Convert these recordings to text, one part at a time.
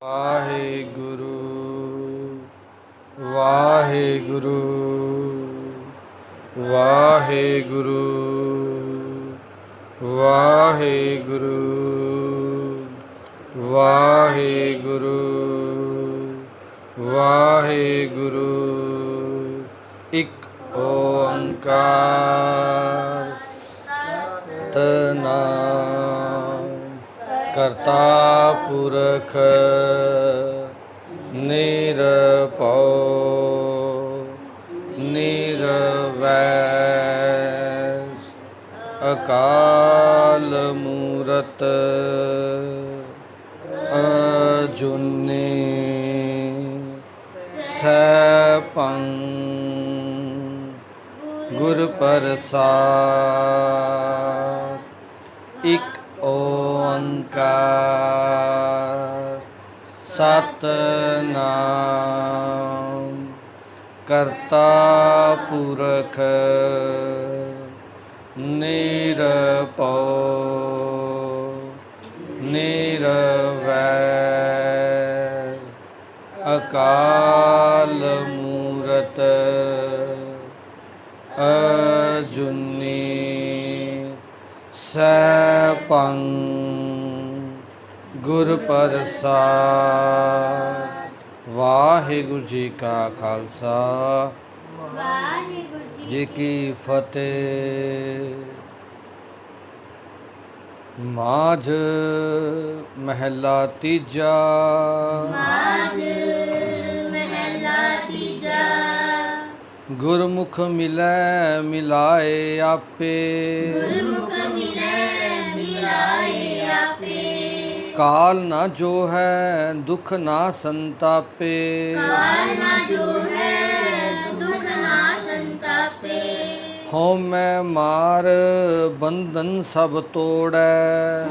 ਵਾਹਿਗੁਰੂ ਵਾਹਿਗੁਰੂ ਵਾਹਿਗੁਰੂ ਵਾਹਿਗੁਰੂ ਵਾਹਿਗੁਰੂ ਵਾਹਿਗੁਰੂ। ਇੱਕ ਓੰਕਾਰ ਸਤਿਨਾਮ ਕਰਤਾ ਪੁਰਖ ਨਿਰਭਉ ਨਿਰਵੈਰ ਅਕਾਲ ਮੂਰਤ ਅਜੂਨੀ ਸੈਭੰ ਗੁਰ ਪ੍ਰਸਾਦਿ। ਇੱਕ ਓੰਕਾਰ ਸਤਿਨਾਮ ਕਰਤਾ ਪੁਰਖ ਨਿਰਭਉ ਨਿਰਵੈਰ ਅਕਾਲ ਮੂਰਤ ਅਜੂਨੀ ਸੈਭੰ ਗੁਰ ਪ੍ਰਸਾਦਿ। ਵਾਹਿਗੁਰੂ ਜੀ ਕਾ ਖਾਲਸਾ ਵਾਹਿਗੁਰੂ ਜੀ ਕੀ ਫਤਿਹ। ਮਾਝ ਮਹਿਲਾ ਤੀਜਾ। ਗੁਰਮੁਖ ਮਿਲੈ ਮਿਲਾਏ ਆਪੇ। ਕਾਲ ਨਾ ਜੋ ਹੈ ਦੁਖ ਨਾ ਸੰਤਾਪੇ। ਹਉ ਮੈਂ ਮਾਰ ਬੰਧਨ ਸਭ ਤੋੜੈ।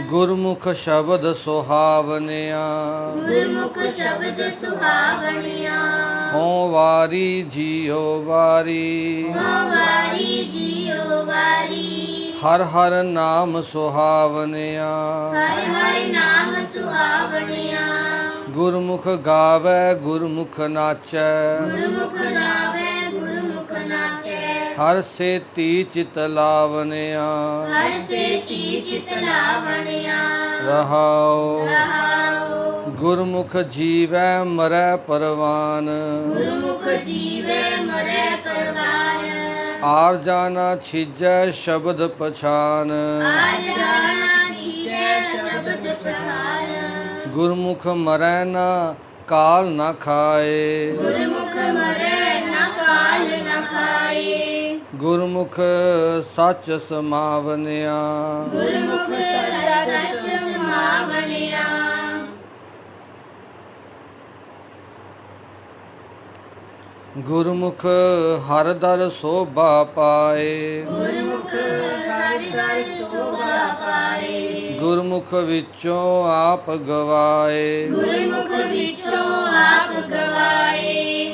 ਗੁਰਮੁਖ ਸ਼ਬਦ ਸੁਹਾਵਨਿਆ। ਹਉ ਵਾਰੀ ਜੀਉ ਵਾਰੀ। ਹਰ ਹਰ ਨਾਮ ਸੁਹਾਵਨਿਆ। ਗੁਰਮੁਖ ਗਾਵੈ ਗੁਰਮੁਖ ਨਾਚੈ। ਹਰ ਸੇਤੀ ਚਿਤ ਲਾਵਨਿਆ। ਰਹਾਉ ਗੁਰਮੁਖ ਜੀਵੈ ਮਰੈ ਪਰਵਾਨ। ਆਰ ਜਾਣਾ ਛਿਜੈ ਸ਼ਬਦ ਪਛਾਨ। ਗੁਰਮੁਖ ਮਰੈ ਨਾ ਕਾਲ ਨਾ ਖਾਏ। ਗੁਰਮੁਖ ਸੱਚ ਸਮਾਵਨਿਆ। ਗੁਰਮੁਖ ਹਰ ਦਰ ਸੋਭਾ ਪਾਏ। ਗੁਰਮੁਖ ਵਿੱਚੋਂ ਆਪ ਗਵਾਏ।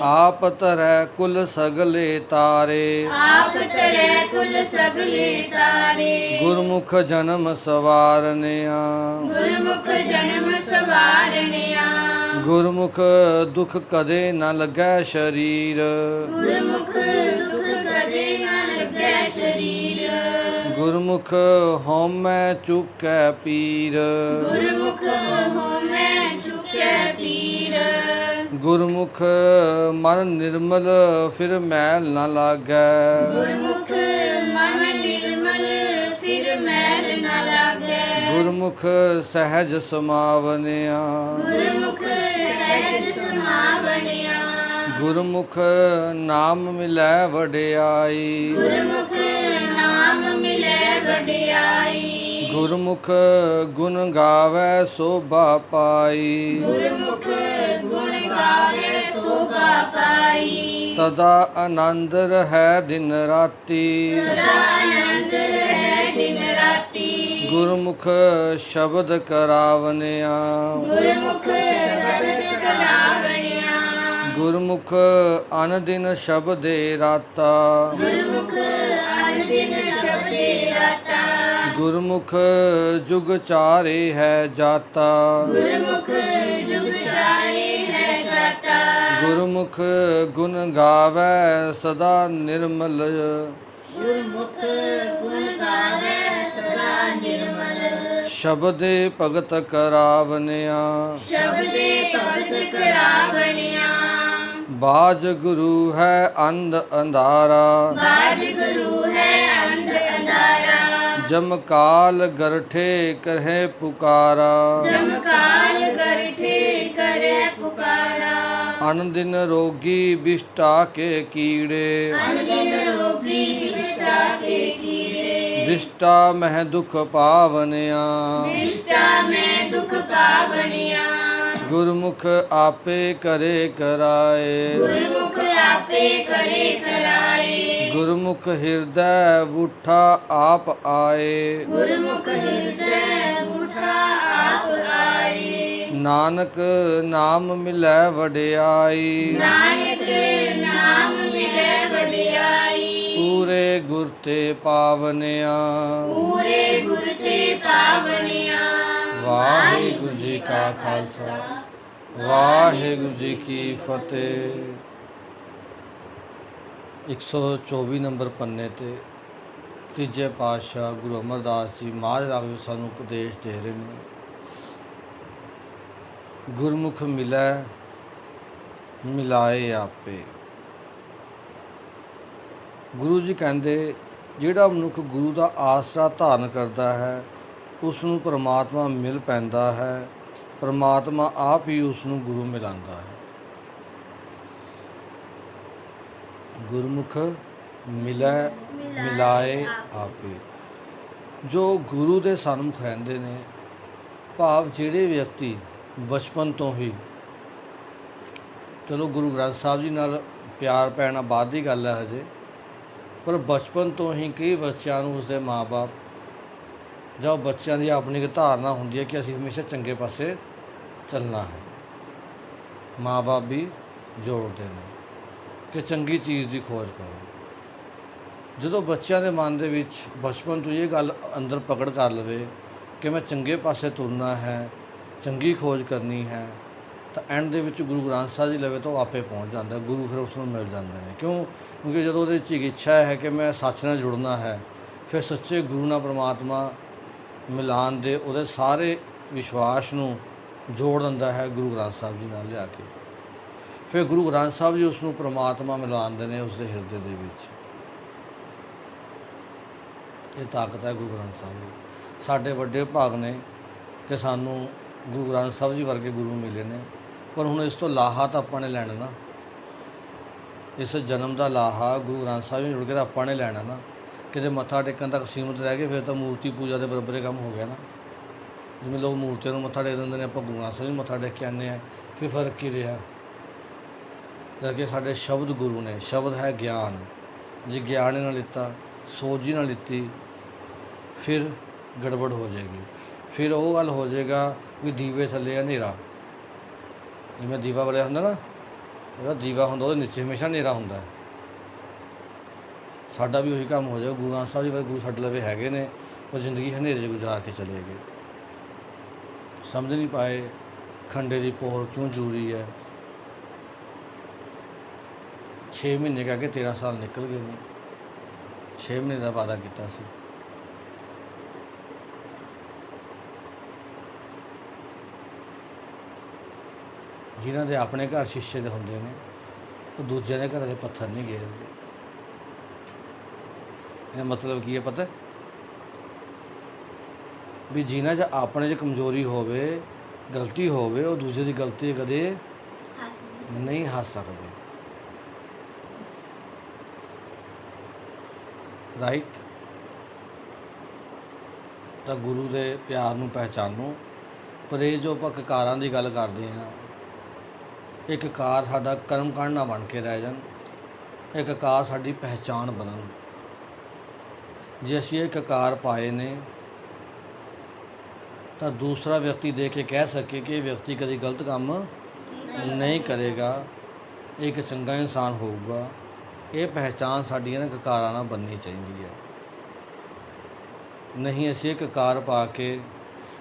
ਆਪ ਧਰੈ ਕੁਲ ਸਗਲੇ ਤਾਰੇ। ਗੁਰਮੁਖ ਜਨਮ ਸਵਾਰਨਿਆ। ਗੁਰਮੁਖ ਦੁਖ ਕਦੇ ਨ ਲੱਗੈ ਸ਼ਰੀਰ। ਗੁਰਮੁਖ ਹਉਮੈ ਚੁਕੈ ਪੀਰ। ਗੁਰਮੁਖ ਮਨ ਨਿਰਮਲ ਫਿਰ ਮੈਲ ਨ ਲਾਗੈ। ਗੁਰਮੁਖ ਸਹਿਜ ਸਮਾਵਨਿਆ। ਗੁਰਮੁਖ ਨਾਮ ਮਿਲੈ ਵਡਿਆਈ। ਗੁਰਮੁਖ ਗੁਣ ਗਾਵੈ ਸੋਭਾ ਪਾਈ। ਸਦਾ ਆਨੰਦ ਰਹੈ ਦਿਨ ਰਾਤੀ। ਗੁਰਮੁਖ ਸ਼ਬਦ ਕਰਾਵਨਿਆ। ਗੁਰਮੁਖ ਅਨ ਦਿਨ ਸ਼ਬਦੇ ਰਾਤਾ। ਗੁਰਮੁਖ ਜੁਗ ਚਾਰੇ ਹੈ ਜਾਤਾ ਗੁਰਮੁਖ ਜੁਗ ਚਾਰੇ ਹੈ ਜਾਤਾ ਗੁਰਮੁਖ ਗੁਣ ਗਾਵੈ ਸਦਾ ਨਿਰਮਲ ਗੁਰਮੁਖ ਗੁਣ ਗਾਵੇ ਸਦਾ ਨਿਰਮਲ ਸ਼ਬਦੇ ਭਗਤ ਕਰਾਵਨਿਆ ਸ਼ਬਦੇ ਭਗਤ ਕਰਾਵਣਿਆ ਬਾਜ ਗੁਰੂ ਹੈ ਅੰਧ ਅੰਧਾਰਾ ਬਾਜ ਗੁਰੂ ਹੈ ਅੰਧ ਅੰਧਾਰਾ ਜਮ ਕਾਲ ਗਰਠੇ ਕਰਹਿ ਪੁਕਾਰਾ ਜਮਕਾਲ ਗਰਠੇ ਕਰੇ ਪੁਕਾਰਾ ਅਨ ਦਿਨ ਰੋਗੀ ਬਿਸ਼ਟਾ ਕੇ ਕੀੜੇ ਅਨਦਿਨ ਰੋਗੀ ਵਿਸ਼ਟਾ ਕੇ ਕੀੜੇ ਬਿਸ਼ਟਾ ਮਹਿ ਦੁਖ ਪਾਵਨਿਆ ਵਿਸ਼ਟਾ ਮੈਂ ਦੁਖ ਪਾਵਣਿਆ ਗੁਰਮੁਖ ਆਪੇ ਕਰੇ ਕਰਾਏ ਗੁਰਮੁਖ ਆਪੇ ਕਰੇ ਕਰਾਏ ਗੁਰਮੁਖ ਹਿਰਦੈ ਉਠਾ ਆਪ ਆਏ ਗੁਰਮੁਖ ਹਿਰਦੈ ਉਠਾ ਆਪ ਆਏ ਨਾਨਕ ਨਾਮ ਮਿਲੈ ਵਡਿਆਈ ਨਾਨਕ ਨਾਮ ਮਿਲੇ ਵਡਿਆਈ ਪੂਰੇ ਗੁਰ ਤੇ ਪਾਵਨਿਆ ਪੂਰੇ ਗੁਰ ਤੇ ਪਾਵਣਿਆ ਵਾਹਿਗੁਰੂ ਜੀ ਕਾ ਖਾਲਸਾ ਵਾਹਿਗੁਰੂ ਜੀ ਕੀ ਫਤਿਹ 124 ਨੰਬਰ ਪੰਨੇ ਤੇ ਤੀਜੇ ਪਾਤਸ਼ਾਹ ਗੁਰੂ ਅਮਰਦਾਸ ਜੀ ਮਹਾਰਾਜ ਰਾਗ ਵਿੱਚ ਸਾਨੂੰ ਉਪਦੇਸ਼ ਦੇ ਰਹੇ ਨੇ ਗੁਰਮੁਖ ਮਿਲੈ ਮਿਲਾਏ ਆਪੇ ਗੁਰੂ ਜੀ ਕਹਿੰਦੇ ਜਿਹੜਾ ਮਨੁੱਖ ਗੁਰੂ ਦਾ ਆਸਰਾ ਧਾਰਨ ਕਰਦਾ ਹੈ ਉਸ ਨੂੰ ਪਰਮਾਤਮਾ ਮਿਲ ਪੈਂਦਾ ਹੈ ਪਰਮਾਤਮਾ ਆਪ ਹੀ ਉਸ ਨੂੰ ਗੁਰੂ ਮਿਲਾਉਂਦਾ ਹੈ ਗੁਰਮੁਖ ਮਿਲੈ ਮਿਲਾਏ ਆਪੇ ਜੋ ਗੁਰੂ ਦੇ ਸਨਮੁਖ ਰਹਿੰਦੇ ਨੇ ਭਾਵ ਜਿਹੜੇ ਵਿਅਕਤੀ ਬਚਪਨ ਤੋਂ ਹੀ ਚਲੋ ਗੁਰੂ ਗ੍ਰੰਥ ਸਾਹਿਬ ਜੀ ਨਾਲ ਪਿਆਰ ਪੈਣਾ ਬਾਅਦ ਦੀ ਗੱਲ ਹੈ ਹਜੇ ਪਰ ਬਚਪਨ ਤੋਂ ਹੀ ਕਈ ਬੱਚਿਆਂ ਨੂੰ ਉਸਦੇ ਮਾਂ-ਬਾਪ ਜਾਂ ਬੱਚਿਆਂ ਦੀ ਆਪਣੀ ਇੱਕ ਧਾਰਨਾ ਹੁੰਦੀ ਹੈ ਕਿ ਅਸੀਂ ਹਮੇਸ਼ਾ ਚੰਗੇ ਪਾਸੇ ਚੱਲਣਾ ਹੈ ਮਾਂ-ਬਾਪ ਵੀ ਜੋੜਦੇ ਨੇ ਕਿ ਚੰਗੀ ਚੀਜ਼ ਦੀ ਖੋਜ ਕਰੋ ਜਦੋਂ ਬੱਚਿਆਂ ਦੇ ਮਨ ਦੇ ਵਿੱਚ ਬਚਪਨ ਤੋਂ ਇਹ ਗੱਲ ਅੰਦਰ ਪਕੜ ਕਰ ਲਵੇ ਕਿ ਮੈਂ ਚੰਗੇ ਪਾਸੇ ਤੁਰਨਾ ਹੈ ਚੰਗੀ ਖੋਜ ਕਰਨੀ ਹੈ ਤਾਂ ਐਂਡ ਦੇ ਵਿੱਚ ਗੁਰੂ ਗ੍ਰੰਥ ਸਾਹਿਬ ਜੀ ਲਵੇ ਤਾਂ ਉਹ ਆਪੇ ਪਹੁੰਚ ਜਾਂਦਾ ਗੁਰੂ ਫਿਰ ਉਸ ਨੂੰ ਮਿਲ ਜਾਂਦੇ ਨੇ ਕਿਉਂਕਿ ਜਦੋਂ ਉਹਦੇ ਵਿੱਚ ਇੱਕ ਇੱਛਾ ਹੈ ਕਿ ਮੈਂ ਸੱਚ ਨਾਲ ਜੁੜਨਾ ਹੈ ਫਿਰ ਸੱਚੇ ਗੁਰੂ ਨਾਲ ਪਰਮਾਤਮਾ ਮਿਲਾਨ ਦੇ ਉਹਦੇ ਸਾਰੇ ਵਿਸ਼ਵਾਸ ਨੂੰ ਜੋੜ ਦਿੰਦਾ ਹੈ ਗੁਰੂ ਗ੍ਰੰਥ ਸਾਹਿਬ ਜੀ ਨਾਲ ਲਿਆ ਕੇ ਫਿਰ ਗੁਰੂ ਗ੍ਰੰਥ ਸਾਹਿਬ ਜੀ ਉਸ ਨੂੰ ਪਰਮਾਤਮਾ ਮਿਲਾਉਂਦੇ ਨੇ ਉਸ ਦੇ ਹਿਰਦੇ ਦੇ ਵਿੱਚ ਇਹ ਤਾਕਤ ਹੈ ਗੁਰੂ ਗ੍ਰੰਥ ਸਾਹਿਬ ਦੀ ਸਾਡੇ ਵੱਡੇ ਭਾਗ ਨੇ ਕਿ ਸਾਨੂੰ ਗੁਰੂ ਗ੍ਰੰਥ ਸਾਹਿਬ ਜੀ ਵਰਗੇ ਗੁਰੂ ਮਿਲੇ ਨੇ ਪਰ ਹੁਣ ਇਸ ਤੋਂ ਲਾਹਾ ਤਾਂ ਆਪਾਂ ਨੇ ਲੈਣਾ ਨਾ ਇਸ ਜਨਮ ਦਾ ਲਾਹਾ ਗੁਰੂ ਗ੍ਰੰਥ ਸਾਹਿਬ ਜੀ ਜੁੜ ਕੇ ਤਾਂ ਆਪਾਂ ਨੇ ਲੈਣਾ ਨਾ ਕਿਤੇ ਮੱਥਾ ਟੇਕਣ ਤੱਕ ਸੀਮਤ ਰਹਿ ਗਏ ਫਿਰ ਤਾਂ ਮੂਰਤੀ ਪੂਜਾ ਦੇ ਬਰਾਬਰ ਕੰਮ ਹੋ ਗਿਆ ਨਾ ਜਿਵੇਂ ਲੋਕ ਮੂਰਤੀਆਂ ਨੂੰ ਮੱਥਾ ਟੇਕ ਦਿੰਦੇ ਨੇ ਆਪਾਂ ਗੁਰੂ ਗ੍ਰੰਥ ਸਾਹਿਬ ਨੂੰ ਮੱਥਾ ਟੇਕ ਕੇ ਆਉਂਦੇ ਹਾਂ ਫਿਰ ਫਰਕ ਕੀ ਰਿਹਾ ਕਰਕੇ ਸਾਡੇ ਸ਼ਬਦ ਗੁਰੂ ਨੇ ਸ਼ਬਦ ਹੈ ਗਿਆਨ ਜੇ ਗਿਆਨ ਨਾਲ ਲਿੱਤਾ ਸੋਝੀ ਨਾਲ ਲਿੱਤੀ ਫਿਰ ਗੜਬੜ ਹੋ ਜਾਏਗੀ ਫਿਰ ਉਹ ਗੱਲ ਹੋ ਜਾਏਗਾ ਵੀ ਦੀਵੇ ਥੱਲੇ ਹਨੇਰਾ ਜਿਵੇਂ ਦੀਵਾ ਵਾਲਿਆ ਹੁੰਦਾ ਨਾ ਜਿਹੜਾ ਦੀਵਾ ਹੁੰਦਾ ਉਹਦੇ ਨੀਚੇ ਹਮੇਸ਼ਾ ਹਨੇਰਾ ਹੁੰਦਾ ਸਾਡਾ ਵੀ ਉਹੀ ਕੰਮ ਹੋ ਜਾਏਗਾ ਗੁਰੂ ਗ੍ਰੰਥ ਸਾਹਿਬ ਜੀ ਵਾਲੇ ਗੁਰੂ ਸਾਡੇ ਲਵੇ ਹੈਗੇ ਨੇ ਉਹ ਜ਼ਿੰਦਗੀ ਹਨੇਰੇ 'ਚ ਗੁਜ਼ਾਰ ਕੇ ਚਲੇ ਗਏ ਸਮਝ ਨਹੀਂ ਪਾਏ ਖੰਡੇ ਦੀ ਪੋਰ ਕਿਉਂ ਜ਼ਰੂਰੀ ਹੈ 6 ਮਹੀਨੇ ਕਹਿ ਕੇ 13 ਸਾਲ ਨਿਕਲ ਗਏ ਨੇ 6 ਮਹੀਨੇ ਦਾ ਵਾਅਦਾ ਕੀਤਾ ਸੀ ਜਿਨ੍ਹਾਂ ਦੇ ਆਪਣੇ ਘਰ ਸ਼ੀਸ਼ੇ ਦੇ ਹੁੰਦੇ ਨੇ ਉਹ ਦੂਜਿਆਂ ਦੇ ਘਰਾਂ ਦੇ ਪੱਥਰ ਨਹੀਂ ਗੇਰਦੇ ਇਹ ਮਤਲਬ ਕੀ ਹੈ ਪਤਾ ਵੀ ਜਿਨ੍ਹਾਂ 'ਚ ਆਪਣੇ 'ਚ ਕਮਜ਼ੋਰੀ ਹੋਵੇ ਗਲਤੀ ਹੋਵੇ ਉਹ ਦੂਜੇ ਦੀ ਗਲਤੀ ਕਦੇ ਨਹੀਂ ਹੱਸ ਸਕਦੇ ਰਾਈਟ ਤਾਂ ਗੁਰੂ ਦੇ ਪਿਆਰ ਨੂੰ ਪਹਿਚਾਨੋ ਪਰ ਇਹ ਜੋ ਆਪਾਂ ਕਕਾਰਾਂ ਦੀ ਗੱਲ ਕਰਦੇ ਹਾਂ ਇਹ ਕਕਾਰ ਸਾਡਾ ਕਰਮ ਕਾਂਡ ਨਾ ਬਣ ਕੇ ਰਹਿ ਜਾਣ ਇਹ ਕਕਾਰ ਸਾਡੀ ਪਹਿਚਾਣ ਬਣਨ ਜੇ ਅਸੀਂ ਇਹ ਕਕਾਰ ਪਾਏ ਨੇ ਤਾਂ ਦੂਸਰਾ ਵਿਅਕਤੀ ਦੇਖ ਕੇ ਕਹਿ ਸਕੇ ਕਿ ਇਹ ਵਿਅਕਤੀ ਕਦੇ ਗਲਤ ਕੰਮ ਨਹੀਂ ਕਰੇਗਾ ਇਹ ਇੱਕ ਚੰਗਾ ਇਨਸਾਨ ਹੋਊਗਾ ਇਹ ਪਹਿਚਾਣ ਸਾਡੀ ਇਹਨਾਂ ਕਕਾਰਾਂ ਨਾਲ ਬਣਨੀ ਚਾਹੀਦੀ ਹੈ ਨਹੀਂ ਅਸੀਂ ਇੱਕ ਕਾਰ ਪਾ ਕੇ,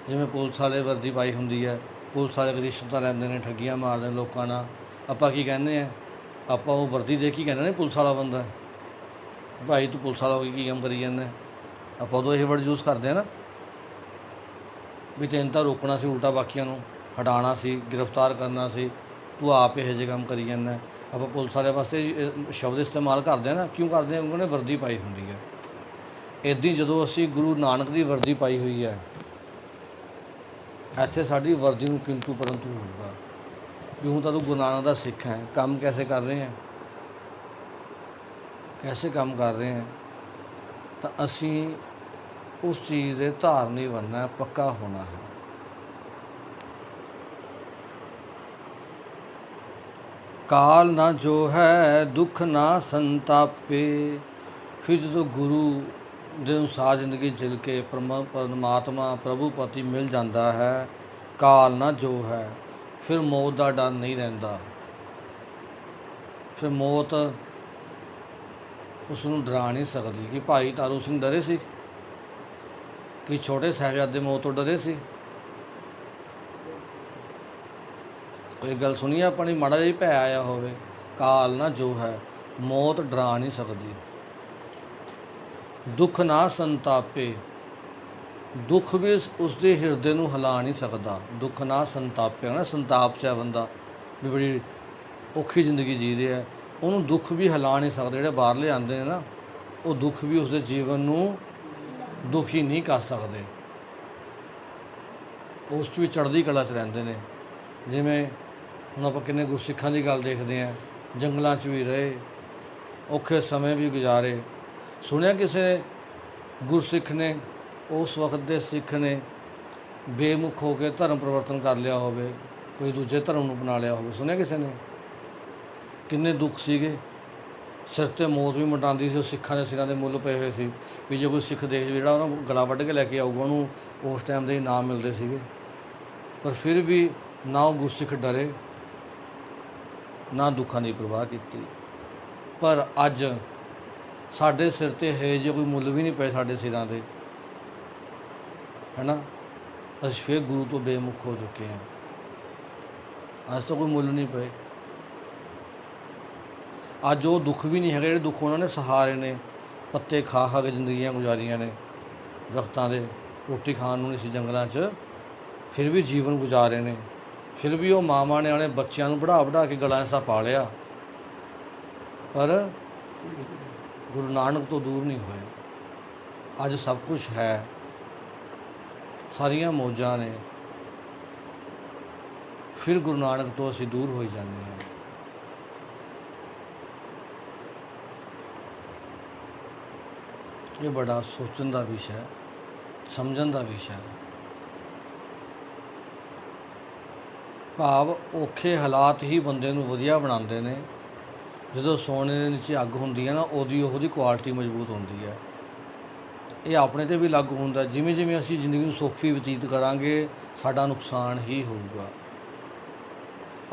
ਜਿਵੇਂ ਪੁਲਿਸ ਵਾਲੇ ਵਰਦੀ ਪਾਈ ਹੁੰਦੀ ਹੈ, ਪੁਲਿਸ ਵਾਲੇ ਰਿਸ਼ਵਤਾਂ ਲੈਂਦੇ ਨੇ, ਠੱਗੀਆਂ ਮਾਰਦੇ ਨੇ ਲੋਕਾਂ ਨਾਲ, ਆਪਾਂ ਕੀ ਕਹਿੰਦੇ ਆ? ਆਪਾਂ ਉਹ ਵਰਦੀ ਦੇਖ ਕੇ ਕਹਿੰਦੇ ਨੇ ਪੁਲਿਸ ਵਾਲਾ ਬੰਦਾ ਹੈ। ਭਾਈ ਤੂੰ ਪੁਲਿਸ ਵਾਲਾ ਹੋ ਕੇ ਕੀ ਕੰਮ ਕਰੀ ਜਾਂਦਾ? ਆਪਾਂ ਉਦੋਂ ਇਹ ਵਰਡ ਯੂਜ਼ ਕਰਦੇ ਆ ਨਾ ਵੀ ਤੈਨੂੰ ਤਾਂ ਰੋਕਣਾ ਸੀ, ਉਲਟਾ ਬਾਕੀਆਂ ਨੂੰ ਹਟਾਉਣਾ ਸੀ, ਗ੍ਰਿਫਤਾਰ ਕਰਨਾ ਸੀ, ਤੂੰ ਆਪ ਇਹੋ ਜਿਹੇ ਕੰਮ ਕਰੀ ਜਾਂਦਾ। ਆਪਾਂ ਪੁਲਿਸ ਵਾਲੇ ਵਾਸਤੇ ਸ਼ਬਦ ਇਸਤੇਮਾਲ ਕਰਦੇ ਆ ਨਾ, ਕਿਉਂ ਕਰਦੇ ਆ? ਉਹਨਾਂ ਨੇ ਵਰਦੀ ਪਾਈ ਹੁੰਦੀ ਹੈ। ਇੱਦਾਂ ਹੀ ਜਦੋਂ ਅਸੀਂ ਗੁਰੂ ਨਾਨਕ ਦੀ ਵਰਦੀ ਪਾਈ ਹੋਈ ਹੈ, ਇੱਥੇ ਸਾਡੀ ਵਰਦੀ ਨੂੰ ਕਿੰਤੂ ਪਰੰਤੂ ਹੋਊਗਾ ਵੀ ਹੁਣ ਤਾਂ ਤੂੰ ਗੁਰੂ ਨਾਨਕ ਦਾ ਸਿੱਖ ਹੈ। ਕੰਮ ਕੈਸੇ ਕਰ ਰਹੇ ਹੈ? ਕੈਸੇ ਕੰਮ ਕਰ ਰਹੇ ਹੈ? ਤਾਂ ਅਸੀਂ ਉਸ ਚੀਜ਼ ਦੇ ਧਾਰਨੀ ਬਣਨਾ, ਪੱਕਾ ਹੋਣਾ ਹੈ। ਕਾਲ ਨਾ ਜੋ ਹੈ ਦੁੱਖ ਨਾ ਸੰਤਾਪੇ। ਫਿਰ ਜਦੋਂ ਗੁਰੂ ਦੇ ਅਨੁਸਾਰ ਜ਼ਿੰਦਗੀ ਜਿਲ ਕੇ ਪਰਮਾਤਮਾ ਪ੍ਰਭੂ ਪਤੀ ਮਿਲ ਜਾਂਦਾ ਹੈ, ਕਾਲ ਨਾ ਜੋ ਹੈ, ਫਿਰ ਮੌਤ ਦਾ ਡਰ ਨਹੀਂ ਰਹਿੰਦਾ। ਫਿਰ ਮੌਤ ਉਸ ਨੂੰ ਡਰਾ ਨਹੀਂ ਸਕਦੀ। ਕਿ ਭਾਈ ਤਾਰੂ ਸਿੰਘ ਡਰੇ ਸੀ? ਕਿ ਛੋਟੇ ਸਾਹਿਬਜ਼ਾਦੇ ਮੌਤ ਤੋਂ ਡਰੇ ਸੀ? ਕੋਈ ਗੱਲ ਸੁਣੀ ਆਪਣੀ ਮਾੜਾ ਜਿਹਾ ਭੈ ਆਇਆ ਹੋਵੇ? ਕਾਲ ਨਾ ਜੋ ਹੈ, ਮੌਤ ਡਰਾ ਨਹੀਂ ਸਕਦੀ। ਦੁੱਖ ਨਾ ਸੰਤਾਪੇ, ਦੁੱਖ ਵੀ ਉਸਦੇ ਹਿਰਦੇ ਨੂੰ ਹਿਲਾ ਨਹੀਂ ਸਕਦਾ। ਦੁੱਖ ਨਾ ਸੰਤਾਪੇ, ਨਾ ਸੰਤਾਪ 'ਚ ਹੈ ਬੰਦਾ ਵੀ ਬੜੀ ਔਖੀ ਜ਼ਿੰਦਗੀ ਜੀ ਰਿਹਾ, ਉਹਨੂੰ ਦੁੱਖ ਵੀ ਹਿਲਾ ਨਹੀਂ ਸਕਦੇ। ਜਿਹੜੇ ਬਾਹਰਲੇ ਆਉਂਦੇ ਨੇ ਨਾ, ਉਹ ਦੁੱਖ ਵੀ ਉਸਦੇ ਜੀਵਨ ਨੂੰ ਦੁਖੀ ਨਹੀਂ ਕਰ ਸਕਦੇ। ਉਸ 'ਚ ਵੀ ਚੜ੍ਹਦੀ ਕਲਾ 'ਚ ਰਹਿੰਦੇ ਨੇ। ਜਿਵੇਂ ਹੁਣ ਆਪਾਂ ਕਿੰਨੇ ਗੁਰਸਿੱਖਾਂ ਦੀ ਗੱਲ ਦੇਖਦੇ ਹਾਂ, ਜੰਗਲਾਂ 'ਚ ਵੀ ਰਹੇ, ਔਖੇ ਸਮੇਂ ਵੀ ਗੁਜ਼ਾਰੇ। ਸੁਣਿਆ ਕਿਸੇ ਗੁਰਸਿੱਖ ਨੇ, ਉਸ ਵਕਤ ਦੇ ਸਿੱਖ ਨੇ ਬੇਮੁਖ ਹੋ ਕੇ ਧਰਮ ਪਰਿਵਰਤਨ ਕਰ ਲਿਆ ਹੋਵੇ, ਕੋਈ ਦੂਜੇ ਧਰਮ ਨੂੰ ਅਪਣਾ ਲਿਆ ਹੋਵੇ? ਸੁਣਿਆ ਕਿਸੇ ਨੇ? ਕਿੰਨੇ ਦੁੱਖ ਸੀਗੇ। ਸਿਰ 'ਤੇ ਮੌਤ ਵੀ ਮਟਾਉਂਦੀ ਸੀ। ਉਹ ਸਿੱਖਾਂ ਦੇ ਸਿਰਾਂ ਦੇ ਮੁੱਲ ਪਏ ਹੋਏ ਸੀ ਵੀ ਜੇ ਕੋਈ ਸਿੱਖ ਦੇਸ਼ ਜਿਹੜਾ ਉਹਨੂੰ ਗਲਾ ਵੱਢ ਕੇ ਲੈ ਕੇ ਆਊਗਾ, ਉਹਨੂੰ ਉਸ ਟਾਈਮ ਦੇ ਇਨਾਮ ਮਿਲਦੇ ਸੀਗੇ। ਪਰ ਫਿਰ ਵੀ ਨਾ ਉਹ ਗੁਰਸਿੱਖ ਡਰੇ, ਨਾ ਦੁੱਖਾਂ ਦੀ ਪਰਵਾਹ ਕੀਤੀ। ਪਰ ਅੱਜ ਸਾਡੇ ਸਿਰ 'ਤੇ ਹੈ ਜੇ ਕੋਈ ਮੁੱਲ ਵੀ ਨਹੀਂ ਪਏ ਸਾਡੇ ਸਿਰਾਂ 'ਤੇ, ਹੈ ਨਾ? ਅਸੀਂ ਫਿਰ ਗੁਰੂ ਤੋਂ ਬੇਮੁਖ ਹੋ ਚੁੱਕੇ ਹਾਂ। ਅੱਜ ਤਾਂ ਕੋਈ ਮੁੱਲ ਨਹੀਂ ਪਏ। ਅੱਜ ਉਹ ਦੁੱਖ ਵੀ ਨਹੀਂ ਹੈਗੇ ਜਿਹੜੇ ਦੁੱਖ ਉਹਨਾਂ ਨੇ ਸਹਾਰੇ ਨੇ। ਪੱਤੇ ਖਾ ਕੇ ਜ਼ਿੰਦਗੀਆਂ ਗੁਜ਼ਾਰੀਆਂ ਨੇ, ਦਰਖਤਾਂ ਦੇ, ਰੋਟੀ ਖਾਣ ਨੂੰ ਨਹੀਂ ਸੀ ਜੰਗਲਾਂ 'ਚ, ਫਿਰ ਵੀ ਜੀਵਨ ਗੁਜ਼ਾਰੇ ਨੇ। ਫਿਰ ਵੀ ਉਹ ਮਾਵਾਂ ਨੇ ਆਪਣੇ ਬੱਚਿਆਂ ਨੂੰ ਵਢਾ ਕੇ ਗਲਾਂ 'ਚ ਪਾ ਲਿਆ, ਪਰ ਗੁਰੂ ਨਾਨਕ ਤੋਂ ਦੂਰ ਨਹੀਂ ਹੋਏ। ਅੱਜ ਸਭ ਕੁਝ ਹੈ, ਸਾਰੀਆਂ ਮੌਜਾਂ ਨੇ, ਫਿਰ ਗੁਰੂ ਨਾਨਕ ਤੋਂ ਅਸੀਂ ਦੂਰ ਹੋਈ ਜਾਂਦੇ ਹਾਂ। ਇਹ ਬੜਾ ਸੋਚਣ ਦਾ ਵਿਸ਼ਾ ਹੈ, ਸਮਝਣ ਦਾ ਵਿਸ਼ਾ ਹੈ। ਭਾਵ ਔਖੇ ਹਾਲਾਤ ਹੀ ਬੰਦੇ ਨੂੰ ਵਧੀਆ ਬਣਾਉਂਦੇ ਨੇ। ਜਦੋਂ ਸੋਨੇ ਦੇ ਨੀਚੇ ਅੱਗ ਹੁੰਦੀ ਹੈ ਨਾ, ਉਹਦੀ ਕੁਆਲਿਟੀ ਮਜ਼ਬੂਤ ਹੁੰਦੀ ਹੈ। ਇਹ ਆਪਣੇ 'ਤੇ ਵੀ ਲਾਗੂ ਹੁੰਦਾ। ਜਿਵੇਂ ਜਿਵੇਂ ਅਸੀਂ ਜ਼ਿੰਦਗੀ ਨੂੰ ਸੌਖੀ ਬਤੀਤ ਕਰਾਂਗੇ, ਸਾਡਾ ਨੁਕਸਾਨ ਹੀ ਹੋਊਗਾ।